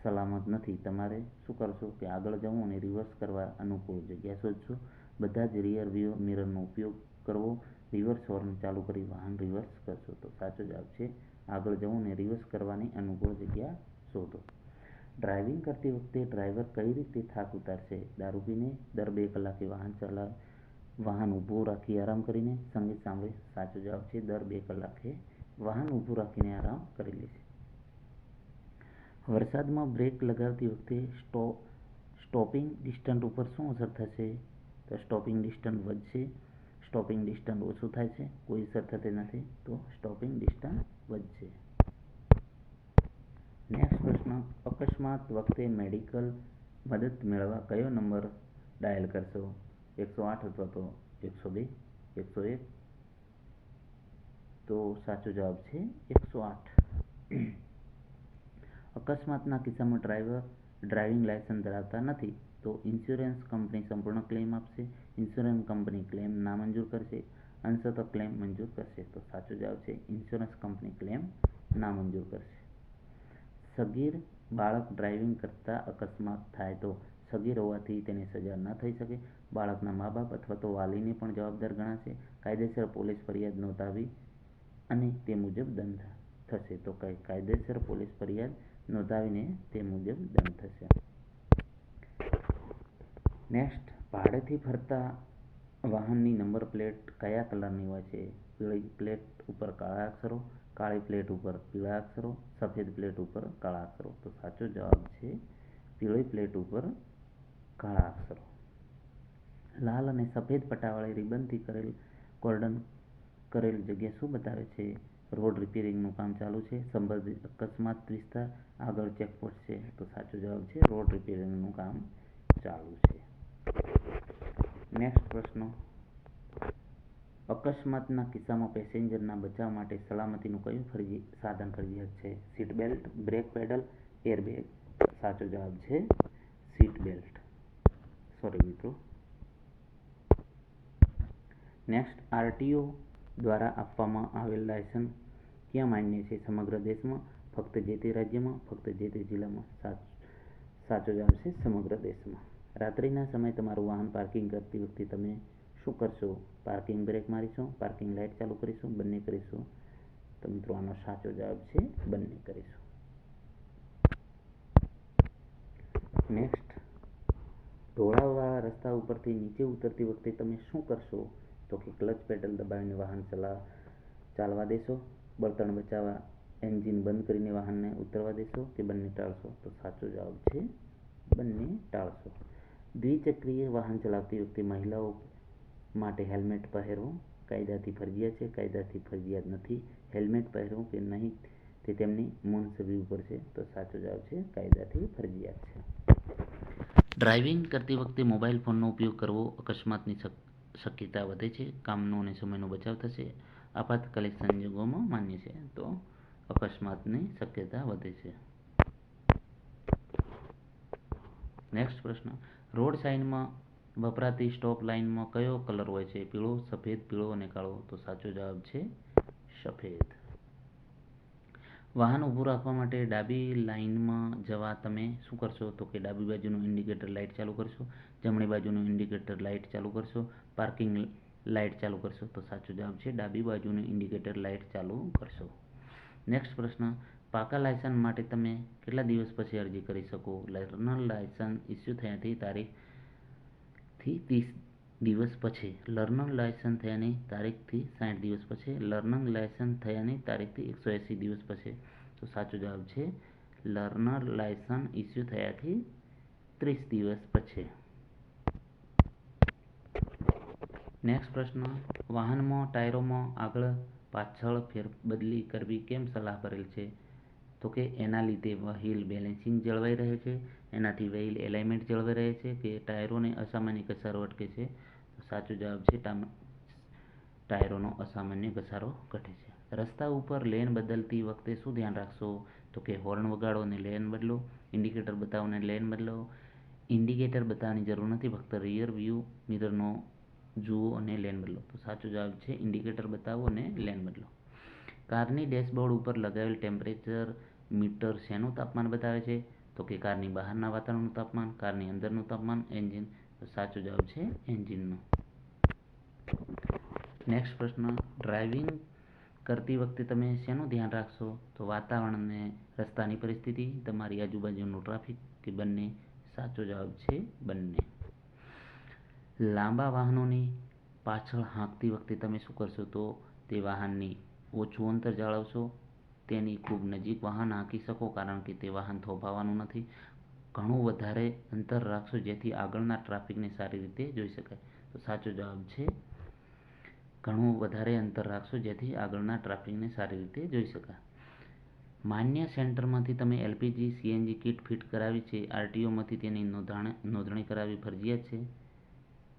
સલામત નથી. તમારે શું કરશો કે આગળ જવું અને રિવર્સ કરવા અનુકૂળ જગ્યા શોધશો. બધા જ રિયર વ્યૂ મિરરનો ઉપયોગ કરવો. રિવર્સ હોર્ન ચાલુ કરી વાહન રિવર્સ કરશો. તો સાચો જવાબ છે આગળ જવું અને રિવર્સ કરવાની અનુકૂળ જગ્યા શોધો. ડ્રાઇવિંગ કરતી વખતે ડ્રાઈવર કઈ રીતે થાક ઉતારશે? દારૂ પીને, દર 2 કલાકે વાહન ઊભું રાખી આરામ કરીને, સંગીત સાંભળે. સાચો જવાબ છે દર 2 કલાકે વાહન ઊભું રાખીને આરામ કરી લેશે. વરસાદમાં બ્રેક લગાવતી વખતે સ્ટોપિંગ ડિસ્ટન્સ ઉપર શું અસર થશે? તો સ્ટોપિંગ ડિસ્ટન્સ વધશે, સ્ટોપિંગ ડિસ્ટન્સ ઓછું થાય છે, કોઈ અસર થતી નથી. તો સ્ટોપિંગ ડિસ્ટન્સ વધશે. નેક્સ્ટ પ્રશ્ન, અકસ્માત વખતે મેડિકલ મદદ મેળવવા કયો નંબર ડાયલ કરશો? 108 અથવા તો 102, 101? તો સાચો જવાબ છે 108. અકસ્માતના કિસ્સામાં ડ્રાઇવિંગ લાયસન્સ ધરાવતા નથી તો ઇન્સ્યોરન્સ કંપની સંપૂર્ણ ક્લેમ આપશે. ઇન્સ્યોરન્સ કંપની ક્લેમ નામંજૂર કરશે, અંશતઃ ક્લેમ મંજૂર કરશે. તો સાચો જવાબ છે ઇન્સ્યોરન્સ કંપની ક્લેમ નામંજૂર કરશે. સગીર બાળક ડ્રાઇવિંગ કરતા અકસ્માત થાય તો સગીર હોવાથી તેને સજા ન થઈ શકે. બાળકના મા-બાપ અથવા તો વાલીને પણ જવાબદાર ગણાશે. કાયદેસર પોલીસ ફરિયાદ નોંધાવી અને તે મુજબ દંડ થશે. તો કાયદેસર પોલીસ ફરિયાદ નોંધાવીને તે મુજબ દંડ થશે. નેક્સ્ટ, ભાડેથી ફરતા વાહનની નંબર પ્લેટ કયા કલરની હોય છે? પીળી પ્લેટ ઉપર કાળા અક્ષરો, કાળી પ્લેટ ઉપર પીળા અક્ષરો, સફેદ પ્લેટ ઉપર કાળા અક્ષરો. તો સાચો જવાબ છે પીળી પ્લેટ ઉપર કાળા અક્ષરો. લાલ અને સફેદ પટ્ટાવાળી રિબનથી કોર્ડન કરેલ જગ્યા શું બતાવે છે? રોડ રિપેરિંગનું કામ ચાલુ છે, સંબંધિત અકસ્માત વિસ્તાર, આગળ ચેકપોસ્ટ છે. તો સાચો જવાબ છે રોડ રિપેરિંગનું કામ ચાલુ છે. નેક્સ્ટ પ્રશ્ન, અકસ્માતના કિસ્સામાં પેસેન્જરના બચાવ માટે સલામતીનું કયું સાધન ફરજિયાત છે? Seat belt, brake pedal, airbag. સાચો જવાબ છે સીટ બેલ્ટ. સોરી મિત્રો. નેક્સ્ટ, આરટીઓ દ્વારા આપવામાં આવેલ લાયસન્સ ક્યાં માન્ય છે? સમગ્ર દેશમાં, ફક્ત જે તે રાજ્યમાં, ફક્ત જે તે જિલ્લામાં. સાચો જવાબ છે સમગ્ર દેશમાં. રાત્રિના સમયે તમારું વાહન પાર્કિંગ કરતી વખતે તમે શું કરશો? પાર્કિંગ બ્રેક મારીશું, પાર્કિંગ લાઇટ ચાલુ કરીશું, બંને કરીશું? તો મિત્રો આનો સાચો જવાબ છે બંને કરીશું. નેક્સ્ટ, ઢોળાવવાળા રસ્તા ઉપરથી નીચે ઉતરતી વખતે તમે શું કરશો? તો કે ક્લચ પેડલ દબાવીને વાહન ચાલવા દેશો, બળતણ બચાવવા એન્જિન બંધ કરીને વાહનને ઉતરવા દેશો કે બંને ટાળશો? તો સાચો જવાબ છે બંને ટાળશો. દ્વિચક્રીય વાહન ચલાવતી વખતે મહિલાઓ માટે હેલ્મેટ પહેરવું કાયદાથી ફરજિયાત છે, કાયદાથી ફરજિયાત નથી. હેલ્મેટ પહેરવું કે નહીં તે તેમની મુનસબી ઉપર છે. તો સાચો જવાબ છે કાયદાથી ફરજિયાત છે. ડ્રાઇવિંગ કરતી વખતે મોબાઈલ ફોનનો ઉપયોગ કરવો અકસ્માતની શક્યતા વધે છે, કામનો અને સમયનો બચાવ થશે, આપાતકાલિક સંજોગોમાં માન્ય છે. તો અકસ્માતની શક્યતા વધે છે. નેક્સ્ટ પ્રશ્ન, રોડ સાઇનમાં વપરાતી સ્ટોપ લાઇનમાં કયો કલર હોય છે? પીળો, સફેદ, પીળો અને કાળો. તો સાચો જવાબ છે સફેદ. વાહન ઊભું રાખવા માટે ડાબી લાઇનમાં જવા તમે શું કરશો? તો કે ડાબી બાજુનું ઇન્ડિકેટર લાઇટ ચાલુ કરશો, જમણી બાજુનું ઇન્ડિકેટર લાઇટ ચાલુ કરશો, પાર્કિંગ લાઇટ ચાલુ કરશો? તો સાચો જવાબ છે ડાબી બાજુનું ઇન્ડિકેટર લાઇટ ચાલુ કરશો. નેક્સ્ટ પ્રશ્ન, પાકા લાયસન્સ માટે તમે કેટલા દિવસ પછી અરજી કરી શકો? લર્નર લાયસન્સ ઇસ્યુ થયાથી તારીખથી 30 દિવસ પછી, લર્નર લાયસન્સ થયાની તારીખથી 60 દિવસ પછી, લર્નર લાયસન્સ થયાની તારીખથી 180 દિવસ પછી. તો સાચો જવાબ છે લર્નર લાયસન્સ ઇસ્યુ થયાથી 30 દિવસ પછી. નેક્સ્ટ પ્રશ્ન, વાહનમાં ટાયરોમાં આગળ પાછળ ફેરબદલી કરવી કેમ સલાહ કરેલ છે? તો કે એના લીધે વ્હીલ બેલેન્સિંગ જળવાઈ રહે છે, એનાથી વ્હીલ એલાઇનમેન્ટ જળવાઈ રહે છે કે ટાયરોને અસામાન્ય ઘસારો અટકે છે? તો સાચો જવાબ છે ટાયરોનો અસામાન્ય ઘસારો ઘટે છે. રસ્તા ઉપર લેન બદલતી વખતે શું ધ્યાન રાખશો? તો કે હોર્ન વગાડો અને લેન બદલો, ઇન્ડિકેટર બતાવો અને લેન બદલો. ઇન્ડિકેટર બતાવવાની જરૂર નથી, ફક્ત રિયર વ્યૂ મિરરનો જુઓ અને લેન બદલો. તો સાચો જવાબ છે ઇન્ડિકેટર બતાવો અને લેન બદલો. કારની ડેશબોર્ડ ઉપર લગાવેલ ટેમ્પરેચર મીટર શેનું તાપમાન બતાવે છે? તો કે કારની બહારના વાતાવરણનું તાપમાન, કારની અંદરનું તાપમાન, એન્જિન. તો સાચો જવાબ છે એન્જિનનું. નેક્સ્ટ પ્રશ્ન, ડ્રાઇવિંગ કરતી વખતે તમે શેનું ધ્યાન રાખશો? તો વાતાવરણ અને રસ્તાની પરિસ્થિતિ, તમારી આજુબાજુનું ટ્રાફિક, કે બંને. સાચો જવાબ છે બંને. લાંબા વાહનોની પાછળ હાંકતી વખતે તમે શું કરશો? તો તે વાહનની ઓછું અંતર જાળવશો, તેની ખૂબ નજીક વાહન હાંકી શકો કારણ કે તે વાહન થોભાવાનું નથી, ઘણું વધારે અંતર રાખશો જેથી આગળના ટ્રાફિકને સારી રીતે જોઈ શકાય. તો સાચો જવાબ છે ઘણું વધારે અંતર રાખશો જેથી આગળના ટ્રાફિકને સારી રીતે જોઈ શકાય. માન્ય સેન્ટરમાંથી તમે એલપીજી સીએનજી કિટ ફિટ કરાવી છે, આરટીઓમાંથી તેની નોંધણી કરાવવી ફરજિયાત છે?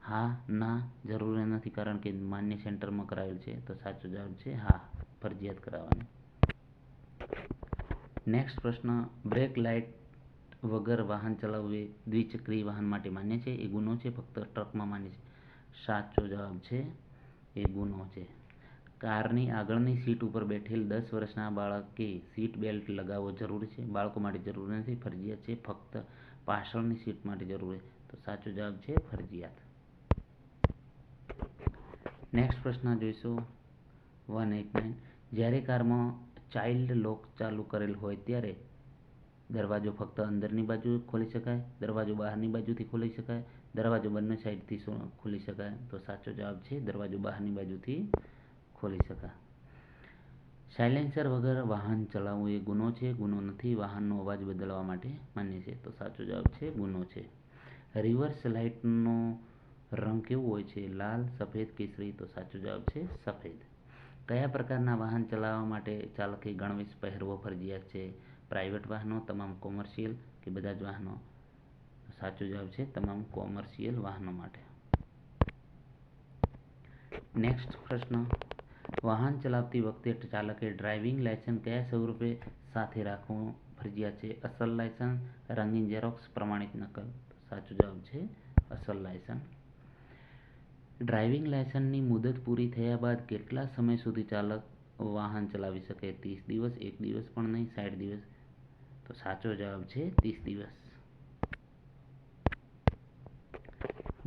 હા, ના, જરૂરી નથી કારણ કે માન્ય સેન્ટરમાં કરાવેલ છે. તો સાચો જવાબ છે હા, ફરજિયાત કરાવવાની. નેક્સ્ટ પ્રશ્ન, બ્રેક લાઇટ વગર વાહન ચલાવવું એ દ્વિચક્રીય વાહન માટે માન્ય છે? એ ગુનો છે? ફક્ત ટ્રકમાં માન્ય છે? સાચો જવાબ છે એ ગુનો છે. કારની આગળની સીટ ઉપર બેઠેલ 10 વર્ષના બાળકે સીટ બેલ્ટ લગાવવો જરૂરી છે? બાળકો માટે જરૂરી નથી, ફરજિયાત છે. ફક્ત પાછળની સીટ માટે જરૂરી છે. તો સાચો જવાબ છે ફરજિયાત. નેક્સ્ટ પ્રશ્ન જોઈશું 189. જ્યારે કારમાં ચાઇલ્ડ લોક ચાલુ કરેલ હોય ત્યારે દરવાજો ફક્ત અંદરની બાજુ ખોલી શકાય, દરવાજો બહારની બાજુથી ખોલી શકાય, દરવાજો બંને સાઈડથી ખોલી શકાય? તો સાચો જવાબ છે દરવાજો બહારની બાજુથી ખોલી શકાય. સાયલેન્સર વગર વાહન ચલાવવું એ ગુનો છે? ગુનો નથી, વાહનનો અવાજ બદલવા માટે માન્ય છે. તો સાચો જવાબ છે ગુનો છે. રિવર્સ લાઇટનો રંગ કેવો હોય છે? લાલ, સફેદ, કેસરી? તો સાચો જવાબ છે સફેદ. કયા પ્રકારના વાહન ચલાવવા માટે ચાલકે ગણવેશ પહેરવો ફરજિયાત છે? પ્રાઇવેટ વાહનો, તમામ કોમર્શિયલ, કે બધા જ વાહનો? તો સાચો જવાબ છે તમામ કોમર્શિયલ વાહનો માટે. નેક્સ્ટ પ્રશ્ન, વાહન ચલાવતી વખતે ચાલકે ડ્રાઇવિંગ લાયસન્સ કયા સ્વરૂપે સાથે રાખવું ફરજિયાત છે? અસલ લાયસન્સ, રંગીન ઝેરોક્ષ, પ્રમાણિત નકલ? તો સાચો જવાબ છે અસલ લાયસન્સ. ડ્રાઇવિંગ લાયસન્સની મુદત પૂરી થયા બાદ કેટલા સમય સુધી ચાલક વાહન ચલાવી શકે? 30 દિવસ, 1 દિવસ પણ નહીં, 60 દિવસ? તો સાચો જવાબ છે 30 દિવસ.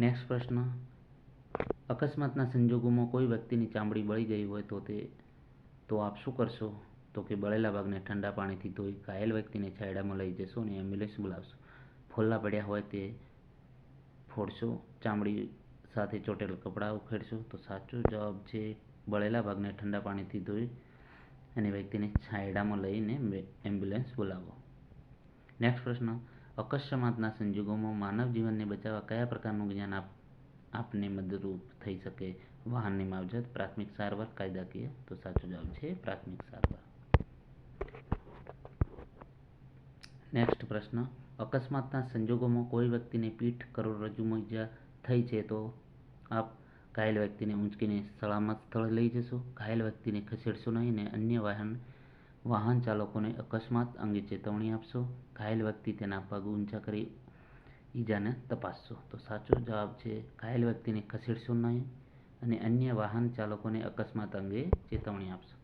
નેક્સ્ટ પ્રશ્ન, અકસ્માતના સંજોગોમાં કોઈ વ્યક્તિની ચામડી બળી ગઈ હોય તો આપ શું કરશો? તો કે બળેલા ભાગને ઠંડા પાણીથી ધોઈ ઘાયલ વ્યક્તિને છાંયડામાં લઈ જશો અને એમ્બ્યુલન્સ બોલાવશો. ફોલ્લા પડ્યા હોય તે ફોડશો, ચામડી સાથે ચોટેલા કપડાં ઉખેડશો? તો સાચો જવાબ છે બળેલા ભાગને ઠંડા પાણીથી ધોઈ અને વ્યક્તિને છાંયડામાં લઈને એમ્બ્યુલન્સ બોલાવો. નેક્સ્ટ પ્રશ્ન, અકસ્માતના સંજોગોમાં માનવ જીવનને બચાવવા કયા પ્રકારનું જ્ઞાન આપને મદદરૂપ થઈ શકે? વાહનની માવજત, પ્રાથમિક સારવાર, કાયદાકીય? તો સાચો જવાબ છે પ્રાથમિક સારવાર. નેક્સ્ટ પ્રશ્ન, અકસ્માતના સંજોગોમાં કોઈ વ્યક્તિને પીઠ, કરોડરજ્જુમાં ઈજા થઈ છે તો આપ ઘાયલ વ્યક્તિને ઊંચકીને સલામત સ્થળે લઈ જશો, ઘાયલ વ્યક્તિને ખસેડશો નહીં અને અન્ય વાહન ચાલકોને અકસ્માત અંગે ચેતવણી આપશો, ઘાયલ વ્યક્તિ તેના પગ ઊંચા કરી ઈજાને તપાસશો? તો સાચો જવાબ છે ઘાયલ વ્યક્તિને ખસેડશો નહીં અને અન્ય વાહન ચાલકોને અકસ્માત અંગે ચેતવણી આપશો.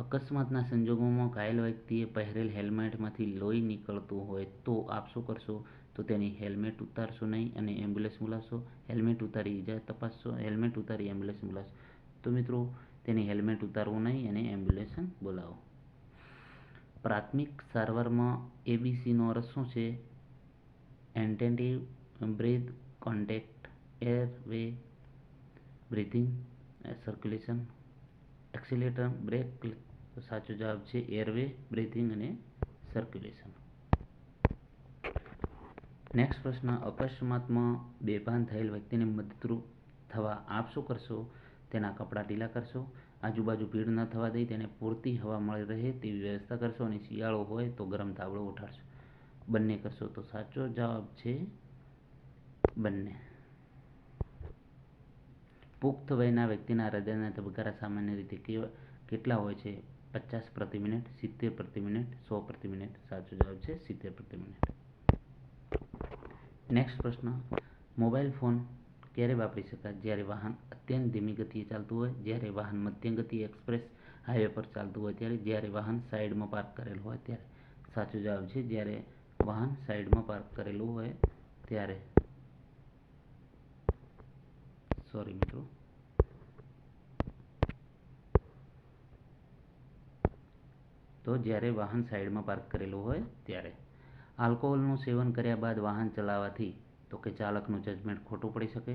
અકસ્માતના સંજોગોમાં ઘાયલ વ્યક્તિએ પહેરેલ હેલ્મેટમાંથી લોહી નીકળતું હોય તો આપ શું કરશો? તો તેની હેલ્મેટ ઉતારશો નહીં અને એમ્બ્યુલન્સ બોલાવશો, હેલ્મેટ ઉતારી ઈજા તપાસશો, હેલ્મેટ ઉતારી એમ્બ્યુલન્સ બોલાવશો? તો મિત્રો તેની હેલ્મેટ ઉતારવું નહીં અને એમ્બ્યુલન્સ બોલાવો. પ્રાથમિક સારવારમાં એબીસીનો અર્થ શું છે? Attentive breath, contact, airway breathing, circulation, accelerator, brake. તો સાચો જવાબ છે એરવે બ્રીથિંગ અને સર્ક્યુલેશન. નેક્સ્ટ પ્રશ્ન, અકસ્માતમાં બેભાન થયેલ વ્યક્તિને મદદરૂપ થવા આપ શું કરશો? તેના કપડાં ઢીલા કરશો, આજુબાજુ ભીડ ન થવા દઈ તેને પૂરતી હવા મળી રહે તેવી વ્યવસ્થા કરશો અને શિયાળો હોય તો ગરમ તાવડો ઉઠાડશો? બંને કરશો? તો સાચો જવાબ છે બંને. પુખ્ત વયના વ્યક્તિના હૃદયના ધબકારા સામાન્ય રીતે કેટલા હોય છે? 50 પ્રતિ મિનિટ, 70 પ્રતિ મિનિટ, 100 પ્રતિ મિનિટ? સાચો જવાબ છે 70 પ્રતિ મિનિટ. નેક્સ્ટ પ્રશ્ન, મોબાઈલ ફોન ક્યારે વાપરી શકાય? જ્યારે વાહન અત્યંત ધીમી ગતિએ ચાલતું હોય, જ્યારે વાહન મધ્યમ ગતિએ એક્સપ્રેસ હાઈવે પર ચાલતું હોય ત્યારે, જ્યારે વાહન સાઈડમાં પાર્ક કરેલ હોય ત્યારે? સાચો જવાબ છે જ્યારે વાહન સાઈડમાં પાર્ક કરેલું હોય ત્યારે. સોરી મિત્રો. તો જ્યારે વાહન સાઈડમાં પાર્ક કરેલું હોય ત્યારે. આલ્કોહોલનું સેવન કર્યા બાદ વાહન ચલાવવાથી તો કે ચાલકનું જજમેન્ટ ખોટું પડી શકે,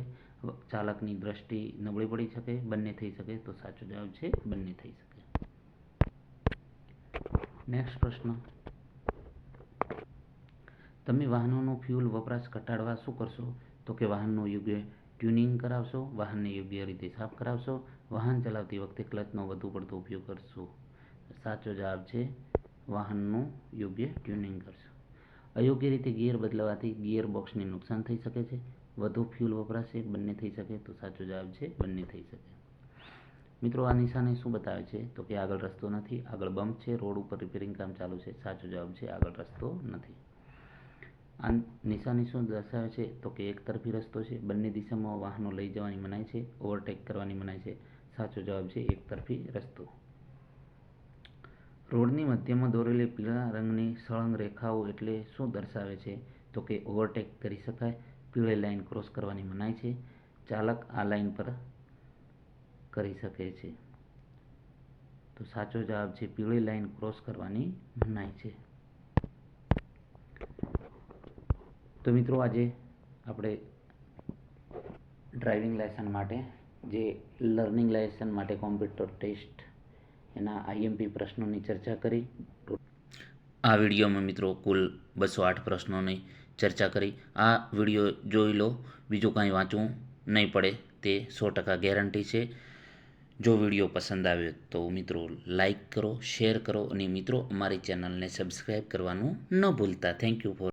ચાલકની દ્રષ્ટિ નબળી પડી શકે, બંને થઈ શકે. તો સાચો જવાબ છે બંને થઈ શકે. નેક્સ્ટ પ્રશ્ન, તમે વાહનોનો ફ્યુલ વપરાશ ઘટાડવા શું કરશો? તો કે વાહનનું યોગ્ય ટ્યુનિંગ કરાવશો, વાહનને યોગ્ય રીતે સાફ કરાવશો, વાહન ચલાવતી વખતે ક્લચનો વધુ પડતો ઉપયોગ કરશો. સાચો જવાબ છે વાહનનું યોગ્ય ટ્યુનિંગ કરશો. અયોગ્ય રીતે ગિયર બદલવાથી ગિયર બોક્સને નુકસાન થઈ શકે છે, વધુ ફ્યુલ વપરાશે, બંને થઈ શકે. તો સાચો જવાબ છે બંને થઈ શકે. મિત્રો આ નિશાની શું બતાવે છે? તો કે આગળ રસ્તો નથી, આગળ બમ્પ છે, રોડ ઉપર રિપેરિંગ કામ ચાલુ છે. સાચો જવાબ છે આગળ રસ્તો નથી. આ નિશાની શું દર્શાવે છે? તો કે એક તરફી રસ્તો છે, બંને દિશામાં વાહનો લઈ જવાની મનાઈ છે, ઓવરટેક કરવાની મનાઈ છે. સાચો જવાબ છે એક તરફી રસ્તો. રોડની મધ્યમાં દોરેલી પીળા રંગની સળંગ રેખાઓ એટલે શું દર્શાવે છે? તો કે ઓવરટેક કરી શકાય, પીળી લાઈન ક્રોસ કરવાની મનાઈ છે, ચાલક આ લાઈન પર કરી શકે છે. તો સાચો જવાબ છે પીળી લાઈન ક્રોસ કરવાની મનાઈ છે. તો મિત્રો આજે આપણે ડ્રાઇવિંગ લાયસન્સ માટે જે લર્નિંગ લાયસન્સ માટે કોમ્પ્યુટર ટેસ્ટ એના IMP પ્રશ્નોની ચર્ચા કરી. આ વિડીયોમાં મિત્રો કુલ 208 પ્રશ્નોની ચર્ચા કરી. આ વિડીયો જોઈ લો, બીજું કાંઈ વાંચવું નહીં પડે તે 100% ગેરંટી છે. જો વિડીયો પસંદ આવ્યો તો મિત્રો લાઈક કરો, શેર કરો અને મિત્રો અમારી ચેનલને સબસ્ક્રાઈબ કરવાનું ન ભૂલતા. Thank you for